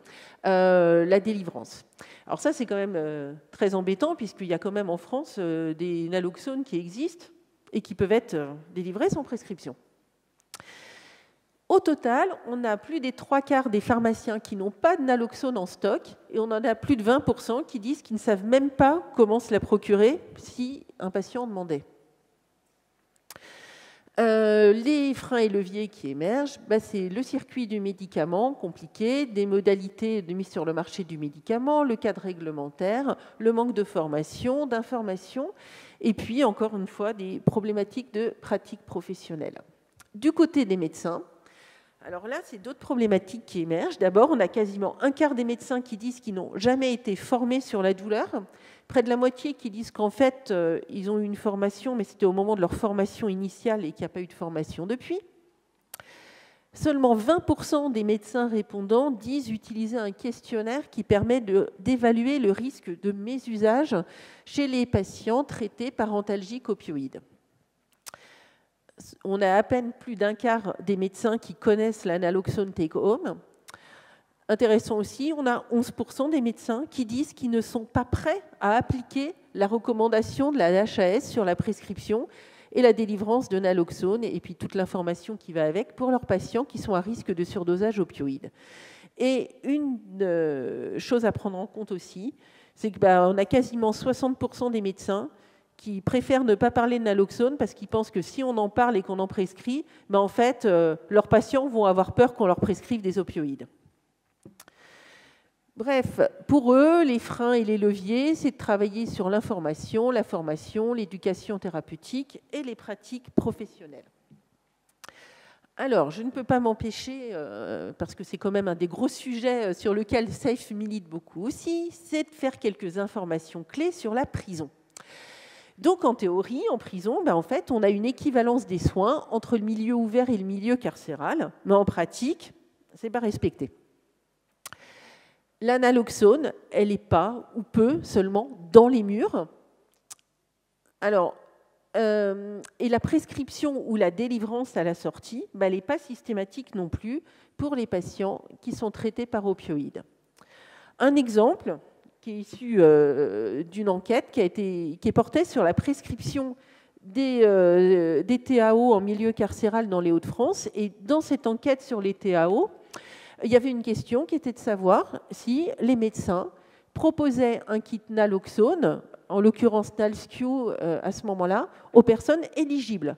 la délivrance. Alors ça, c'est quand même très embêtant, puisqu'il y a quand même en France des naloxones qui existent et qui peuvent être délivrés sans prescription. Au total, on a plus des 3/4 des pharmaciens qui n'ont pas de naloxone en stock, et on en a plus de 20% qui disent qu'ils ne savent même pas comment se la procurer si un patient demandait. Les freins et leviers qui émergent, c'est le circuit du médicament compliqué, des modalités de mise sur le marché du médicament, le cadre réglementaire, le manque de formation, d'information, et puis encore une fois des problématiques de pratique professionnelle. Du côté des médecins, alors là, c'est d'autres problématiques qui émergent. D'abord, on a quasiment 1/4 des médecins qui disent qu'ils n'ont jamais été formés sur la douleur. Près de la moitié qui disent qu'en fait, ils ont eu une formation, mais c'était au moment de leur formation initiale et qu'il n'y a pas eu de formation depuis. Seulement 20% des médecins répondants disent utiliser un questionnaire qui permet d'évaluer le risque de mésusage chez les patients traités par antalgiques opioïdes. On a à peine plus d'1/4 des médecins qui connaissent la naloxone take-home. Intéressant aussi, on a 11% des médecins qui disent qu'ils ne sont pas prêts à appliquer la recommandation de la HAS sur la prescription et la délivrance de naloxone et puis toute l'information qui va avec pour leurs patients qui sont à risque de surdosage opioïde. Et une chose à prendre en compte aussi, c'est qu'on a quasiment 60% des médecins qui préfèrent ne pas parler de naloxone parce qu'ils pensent que si on en parle et qu'on en prescrit, en fait, leurs patients vont avoir peur qu'on leur prescrive des opioïdes. Bref, pour eux, les freins et les leviers, c'est de travailler sur l'information, la formation, l'éducation thérapeutique et les pratiques professionnelles. Alors, je ne peux pas m'empêcher, parce que c'est quand même un des gros sujets sur lequel SAFE milite beaucoup aussi, c'est de faire quelques informations clés sur la prison. Donc, en théorie, en prison, en fait, on a une équivalence des soins entre le milieu ouvert et le milieu carcéral, mais en pratique, ce n'est pas respecté. La naloxone, elle n'est pas, ou peu seulement, dans les murs. Alors, et la prescription ou la délivrance à la sortie, elle n'est pas systématique non plus pour les patients qui sont traités par opioïdes. Un exemple qui est issu d'une enquête qui est portée sur la prescription des TAO en milieu carcéral dans les Hauts-de-France. Et dans cette enquête sur les TAO, il y avait une question qui était de savoir si les médecins proposaient un kit naloxone, en l'occurrence Nalsq à ce moment-là, aux personnes éligibles.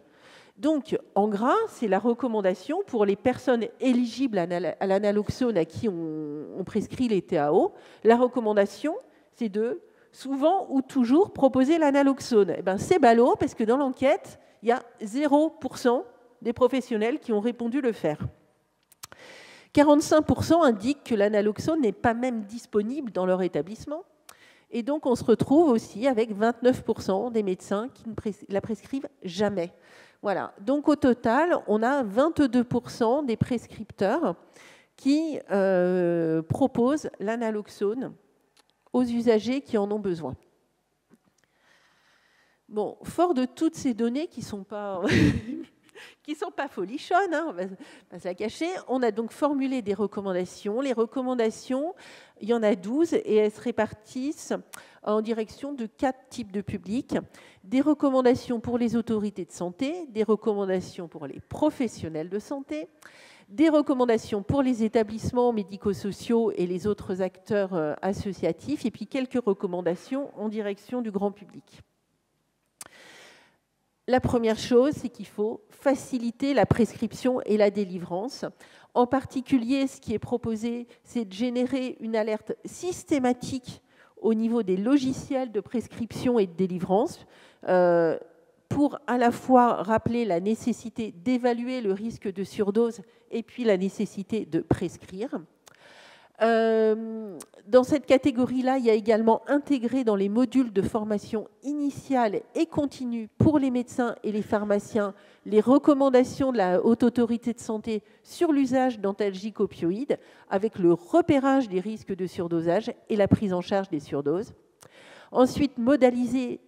Donc, en gras, c'est la recommandation pour les personnes éligibles à la naloxone à qui on prescrit les TAO. La recommandation, c'est de souvent ou toujours proposer la naloxone. C'est ballot parce que dans l'enquête, il y a 0% des professionnels qui ont répondu le faire. 45% indiquent que la naloxone n'est pas même disponible dans leur établissement. Et donc, on se retrouve aussi avec 29% des médecins qui ne la prescrivent jamais. Voilà. Donc, au total, on a 22% des prescripteurs qui propose l'analoxone aux usagers qui en ont besoin. Bon, fort de toutes ces données qui ne sont pas, folichonnes, hein, on va pas se la cacher, on a donc formulé des recommandations. Les recommandations, il y en a 12 et elles se répartissent en direction de 4 types de publics. Des recommandations pour les autorités de santé, des recommandations pour les professionnels de santé, des recommandations pour les établissements médico-sociaux et les autres acteurs associatifs, et puis quelques recommandations en direction du grand public. La première chose, c'est qu'il faut faciliter la prescription et la délivrance. En particulier, ce qui est proposé, c'est de générer une alerte systématique au niveau des logiciels de prescription et de délivrance pour à la fois rappeler la nécessité d'évaluer le risque de surdose et puis la nécessité de prescrire. Dans cette catégorie-là, il y a également intégré dans les modules de formation initiale et continue pour les médecins et les pharmaciens les recommandations de la Haute Autorité de Santé sur l'usage d'antalgiques opioïdes avec le repérage des risques de surdosage et la prise en charge des surdoses. Ensuite, modéliser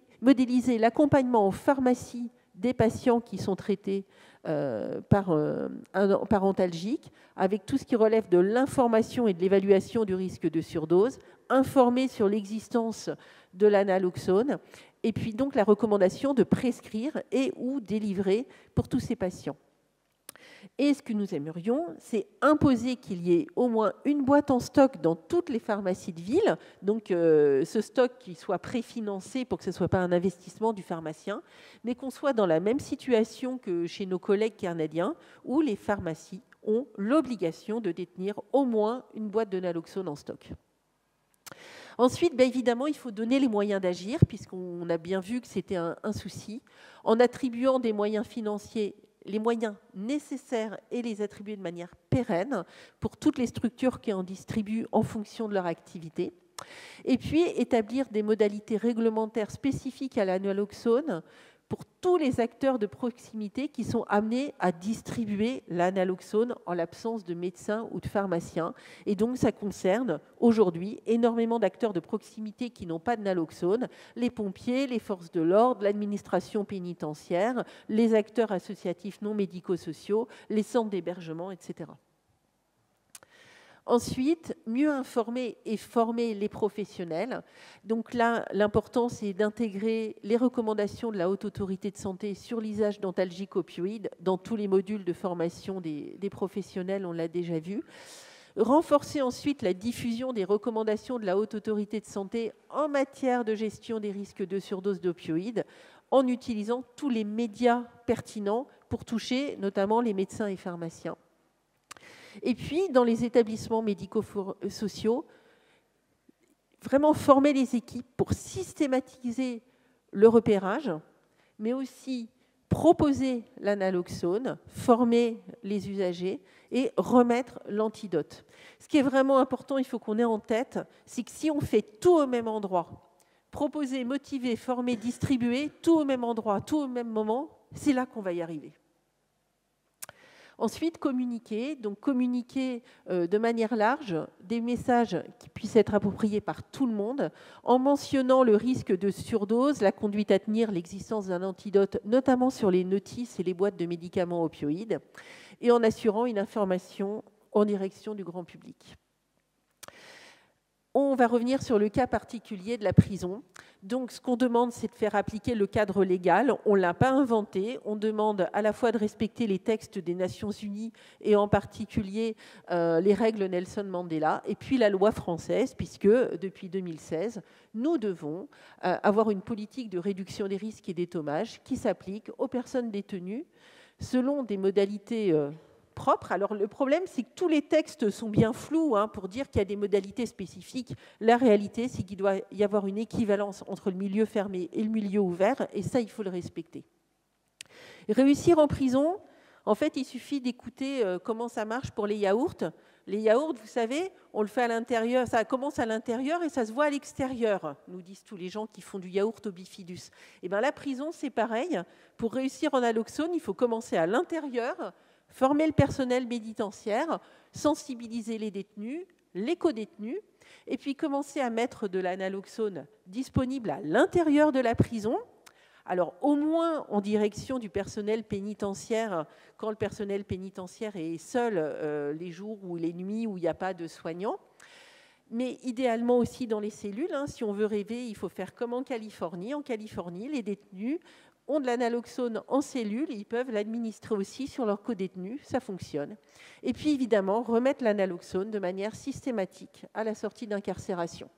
l'accompagnement en pharmacie des patients qui sont traités par antalgique, avec tout ce qui relève de l'information et de l'évaluation du risque de surdose, informer sur l'existence de l'analoxone, et puis donc la recommandation de prescrire et ou délivrer pour tous ces patients. Et ce que nous aimerions, c'est imposer qu'il y ait au moins une boîte en stock dans toutes les pharmacies de ville, donc ce stock qui soit préfinancé pour que ce ne soit pas un investissement du pharmacien, mais qu'on soit dans la même situation que chez nos collègues canadiens, où les pharmacies ont l'obligation de détenir au moins une boîte de naloxone en stock. Ensuite, bien évidemment, il faut donner les moyens d'agir, puisqu'on a bien vu que c'était un souci, en attribuant des moyens financiers, les moyens nécessaires et les attribuer de manière pérenne pour toutes les structures qui en distribuent en fonction de leur activité. Et puis, établir des modalités réglementaires spécifiques à l'analoxone pour tous les acteurs de proximité qui sont amenés à distribuer l'analoxone en l'absence de médecins ou de pharmaciens. Et donc, ça concerne aujourd'hui énormément d'acteurs de proximité qui n'ont pas de naloxone, les pompiers, les forces de l'ordre, l'administration pénitentiaire, les acteurs associatifs non médico-sociaux, les centres d'hébergement, etc. Ensuite, mieux informer et former les professionnels. Donc là, l'important, c'est d'intégrer les recommandations de la Haute Autorité de Santé sur l'usage d'antalgiques opioïdes dans tous les modules de formation des professionnels, on l'a déjà vu. Renforcer ensuite la diffusion des recommandations de la Haute Autorité de Santé en matière de gestion des risques de surdose d'opioïdes en utilisant tous les médias pertinents pour toucher notamment les médecins et pharmaciens. Et puis, dans les établissements médico-sociaux, vraiment former les équipes pour systématiser le repérage, mais aussi proposer l'analoxone, former les usagers et remettre l'antidote. Ce qui est vraiment important, il faut qu'on ait en tête, c'est que si on fait tout au même endroit, proposer, motiver, former, distribuer, tout au même endroit, tout au même moment, c'est là qu'on va y arriver. Ensuite, communiquer de manière large des messages qui puissent être appropriés par tout le monde, en mentionnant le risque de surdose, la conduite à tenir, l'existence d'un antidote, notamment sur les notices et les boîtes de médicaments opioïdes, et en assurant une information en direction du grand public. On va revenir sur le cas particulier de la prison. Donc, ce qu'on demande, c'est de faire appliquer le cadre légal. On ne l'a pas inventé. On demande à la fois de respecter les textes des Nations Unies et en particulier les règles Nelson Mandela et puis la loi française, puisque depuis 2016, nous devons avoir une politique de réduction des risques et des dommages qui s'applique aux personnes détenues selon des modalités propre. Alors le problème, c'est que tous les textes sont bien flous pour dire qu'il y a des modalités spécifiques. La réalité, c'est qu'il doit y avoir une équivalence entre le milieu fermé et le milieu ouvert, et ça, il faut le respecter. Réussir en prison, en fait, il suffit d'écouter comment ça marche pour les yaourts. Les yaourts, vous savez, on le fait à l'intérieur, ça commence à l'intérieur et ça se voit à l'extérieur, nous disent tous les gens qui font du yaourt au bifidus. Et bien la prison, c'est pareil. Pour réussir en naloxone, il faut commencer à l'intérieur, former le personnel pénitentiaire, sensibiliser les détenus, les co-détenus, et puis commencer à mettre de la naloxone disponible à l'intérieur de la prison. Alors, au moins en direction du personnel pénitentiaire, quand le personnel pénitentiaire est seul les jours ou les nuits où il n'y a pas de soignants. Mais idéalement aussi dans les cellules. Si on veut rêver, il faut faire comme en Californie. En Californie, les détenus ont de la naloxone en cellule et ils peuvent l'administrer aussi sur leurs co-détenus. Ça fonctionne. Et puis, évidemment, remettre la naloxone de manière systématique à la sortie d'incarcération.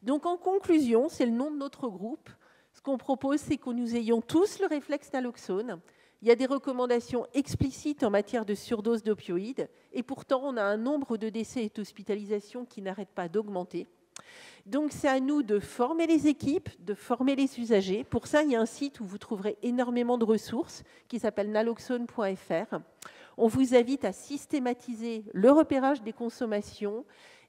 Donc, en conclusion, c'est le nom de notre groupe. Ce qu'on propose, c'est que nous ayons tous le réflexe naloxone. Il y a des recommandations explicites en matière de surdose d'opioïdes, et pourtant, on a un nombre de décès et d'hospitalisations qui n'arrête pas d'augmenter. Donc, c'est à nous de former les équipes, de former les usagers. Pour ça, il y a un site où vous trouverez énormément de ressources qui s'appelle naloxone.fr. On vous invite à systématiser le repérage des consommations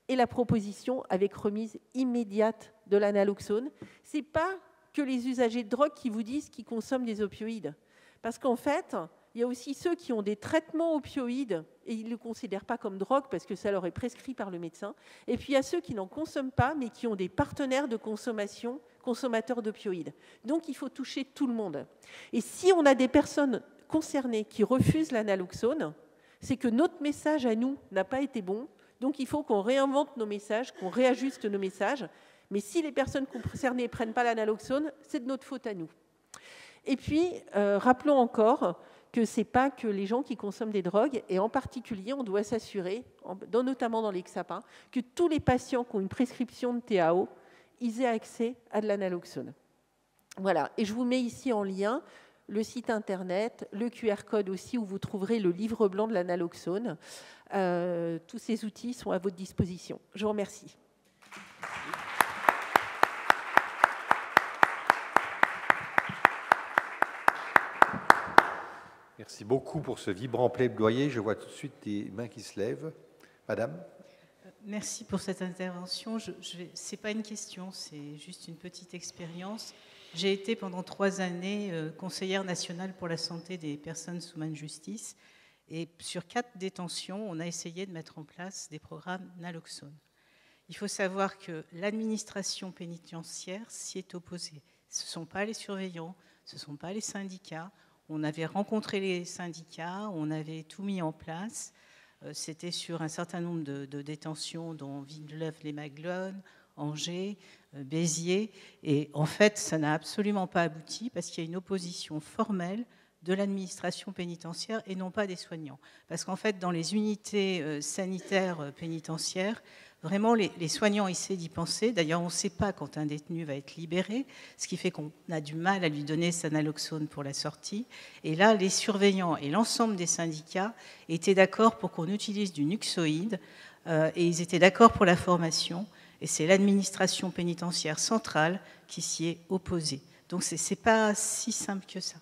et la proposition avec remise immédiate de la naloxone. Ce n'est pas que les usagers de drogue qui vous disent qu'ils consomment des opioïdes. Parce qu'en fait, il y a aussi ceux qui ont des traitements opioïdes et ils ne le considèrent pas comme drogue parce que ça leur est prescrit par le médecin. Et puis il y a ceux qui n'en consomment pas mais qui ont des partenaires de consommation, consommateurs d'opioïdes. Donc il faut toucher tout le monde. Et si on a des personnes concernées qui refusent la naloxone, c'est que notre message à nous n'a pas été bon. Donc il faut qu'on réinvente nos messages, qu'on réajuste nos messages. Mais si les personnes concernées ne prennent pas la naloxone, c'est de notre faute à nous. Et puis, rappelons encore que ce n'est pas que les gens qui consomment des drogues, et en particulier, on doit s'assurer, notamment dans l'Hexapan, que tous les patients qui ont une prescription de TAO, ils aient accès à de la naloxone. Voilà, et je vous mets ici en lien le site internet, le QR code aussi, où vous trouverez le livre blanc de la naloxone. Tous ces outils sont à votre disposition. Je vous remercie. Merci beaucoup pour ce vibrant plaidoyer. Je vois tout de suite des mains qui se lèvent. Madame. Merci pour cette intervention. Ce n'est pas une question, c'est juste une petite expérience. J'ai été pendant 3 années conseillère nationale pour la santé des personnes sous main de justice. Et sur 4 détentions, on a essayé de mettre en place des programmes naloxone. Il faut savoir que l'administration pénitentiaire s'y est opposée. Ce ne sont pas les surveillants, ce ne sont pas les syndicats. On avait rencontré les syndicats, on avait tout mis en place. C'était sur un certain nombre de détentions, dont Villeneuve-les-Maglones, Angers, Béziers. Et en fait, ça n'a absolument pas abouti parce qu'il y a une opposition formelle de l'administration pénitentiaire et non pas des soignants. Parce qu'en fait, dans les unités sanitaires pénitentiaires, vraiment, les soignants essaient d'y penser. D'ailleurs, on ne sait pas quand un détenu va être libéré, ce qui fait qu'on a du mal à lui donner sa naloxone pour la sortie. Et là, les surveillants et l'ensemble des syndicats étaient d'accord pour qu'on utilise du nuxoïde et ils étaient d'accord pour la formation. Et c'est l'administration pénitentiaire centrale qui s'y est opposée. Donc, ce n'est pas si simple que ça.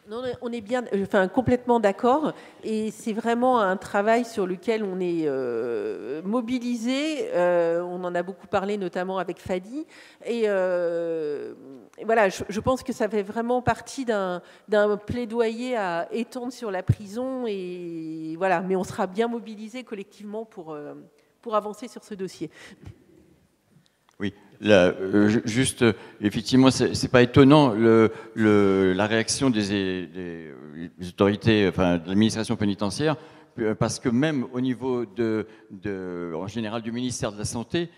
Non, on est bien, complètement d'accord, et c'est vraiment un travail sur lequel on est mobilisé. On en a beaucoup parlé, notamment avec Fadi, et voilà, je pense que ça fait vraiment partie d'un plaidoyer à étendre sur la prison, et voilà. Mais on sera bien mobilisé collectivement pour avancer sur ce dossier. Oui, là, juste, effectivement, c'est pas étonnant la réaction des autorités, enfin, de l'administration pénitentiaire, parce que même au niveau en général du ministère de la Santé,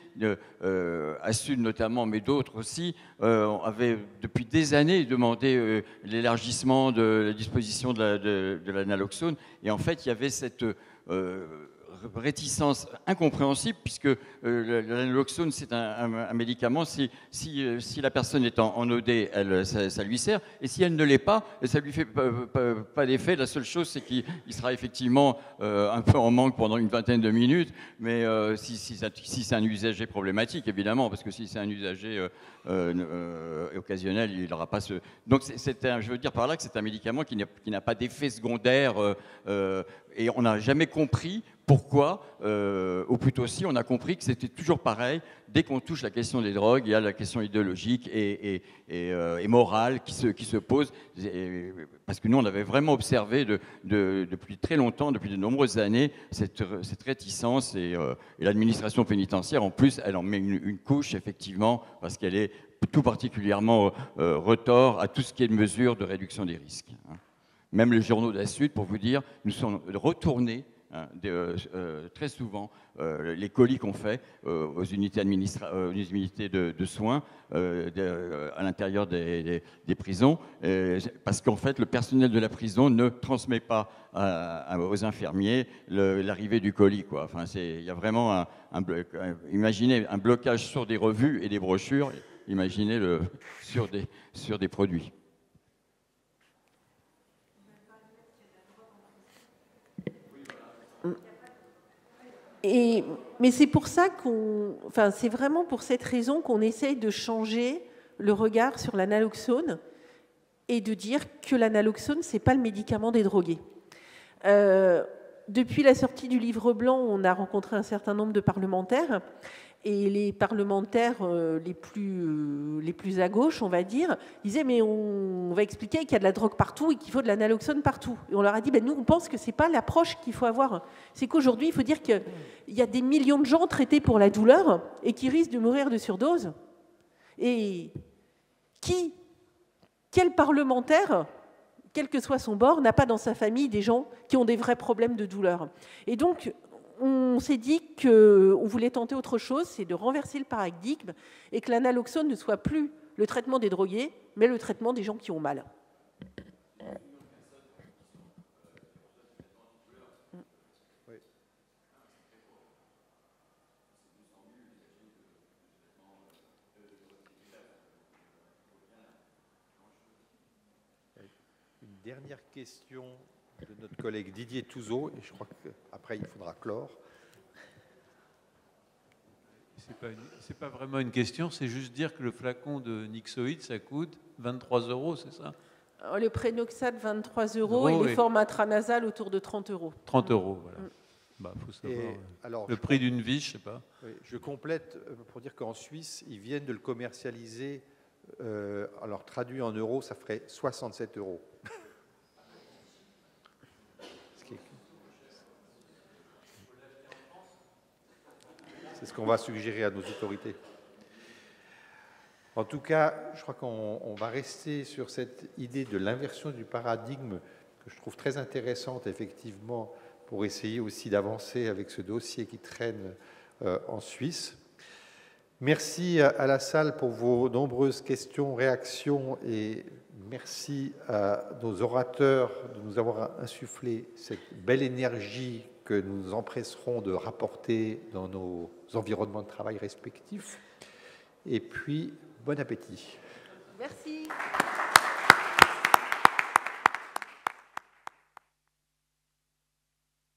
ASSUD notamment, mais d'autres aussi, avaient depuis des années demandé l'élargissement de la disposition de la naloxone, et en fait, il y avait cette réticence incompréhensible, puisque la naloxone, c'est un médicament. Si la personne est en OD, ça lui sert, et si elle ne l'est pas, ça ne lui fait pas d'effet. La seule chose, c'est qu'il sera effectivement un peu en manque pendant une vingtaine de minutes, mais si c'est un usager problématique, évidemment, parce que si c'est un usager occasionnel, il n'aura pas ce... Donc, je veux dire par là que c'est un médicament qui n'a pas d'effet secondaire et on n'a jamais compris pourquoi, ou plutôt si, on a compris que c'était toujours pareil. Dès qu'on touche la question des drogues, il y a la question idéologique et morale qui se pose. Parce que nous, on avait vraiment observé depuis très longtemps, depuis de nombreuses années, cette réticence. Et l'administration pénitentiaire, en plus, elle en met une couche, effectivement, parce qu'elle est tout particulièrement retors à tout ce qui est de mesures de réduction des risques. Même les journaux de la Sud, pour vous dire, nous sommes retournés très souvent les colis qu'on fait aux unités de soins à l'intérieur des prisons, parce qu'en fait le personnel de la prison ne transmet pas aux infirmiers l'arrivée du colis, quoi. Enfin, il y a vraiment imaginez un blocage sur des revues et des brochures, imaginez sur des produits. Mais c'est pour ça c'est vraiment pour cette raison qu'on essaye de changer le regard sur la naloxone et de dire que la naloxone, c'est pas le médicament des drogués. Depuis la sortie du livre blanc, on a rencontré un certain nombre de parlementaires, et les parlementaires les plus à gauche, on va dire, disaient mais on va expliquer qu'il y a de la drogue partout et qu'il faut de la naloxone partout. Et on leur a dit nous on pense que c'est pas l'approche qu'il faut avoir. C'est qu'aujourd'hui il faut dire qu'il y a des millions de gens traités pour la douleur et qui risquent de mourir de surdose. Et quel parlementaire, quel que soit son bord, n'a pas dans sa famille des gens qui ont des vrais problèmes de douleur? Et donc on s'est dit qu'on voulait tenter autre chose, c'est de renverser le paradigme et que la naloxone ne soit plus le traitement des drogués, mais le traitement des gens qui ont mal. Oui. Une dernière question de notre collègue Didier Touzeau, et je crois qu'après il faudra clore. C'est pas vraiment une question, c'est juste dire que le flacon de Nixoïde, ça coûte 23 €, c'est ça? Le Prénoxate, 23 € et les formes intranasales autour de 30 €. 30 €, voilà. Faut savoir. Alors, le prix d'une vie, je sais pas. Oui, je complète pour dire qu'en Suisse, ils viennent de le commercialiser. Alors traduit en euros, ça ferait 67 €. C'est ce qu'on va suggérer à nos autorités. En tout cas, je crois qu'on va rester sur cette idée de l'inversion du paradigme que je trouve très intéressante, effectivement, pour essayer aussi d'avancer avec ce dossier qui traîne en Suisse. Merci à la salle pour vos nombreuses questions, réactions, et merci à nos orateurs de nous avoir insufflé cette belle énergie que nous nous empresserons de rapporter dans nos environnements de travail respectifs. Et puis, bon appétit. Merci.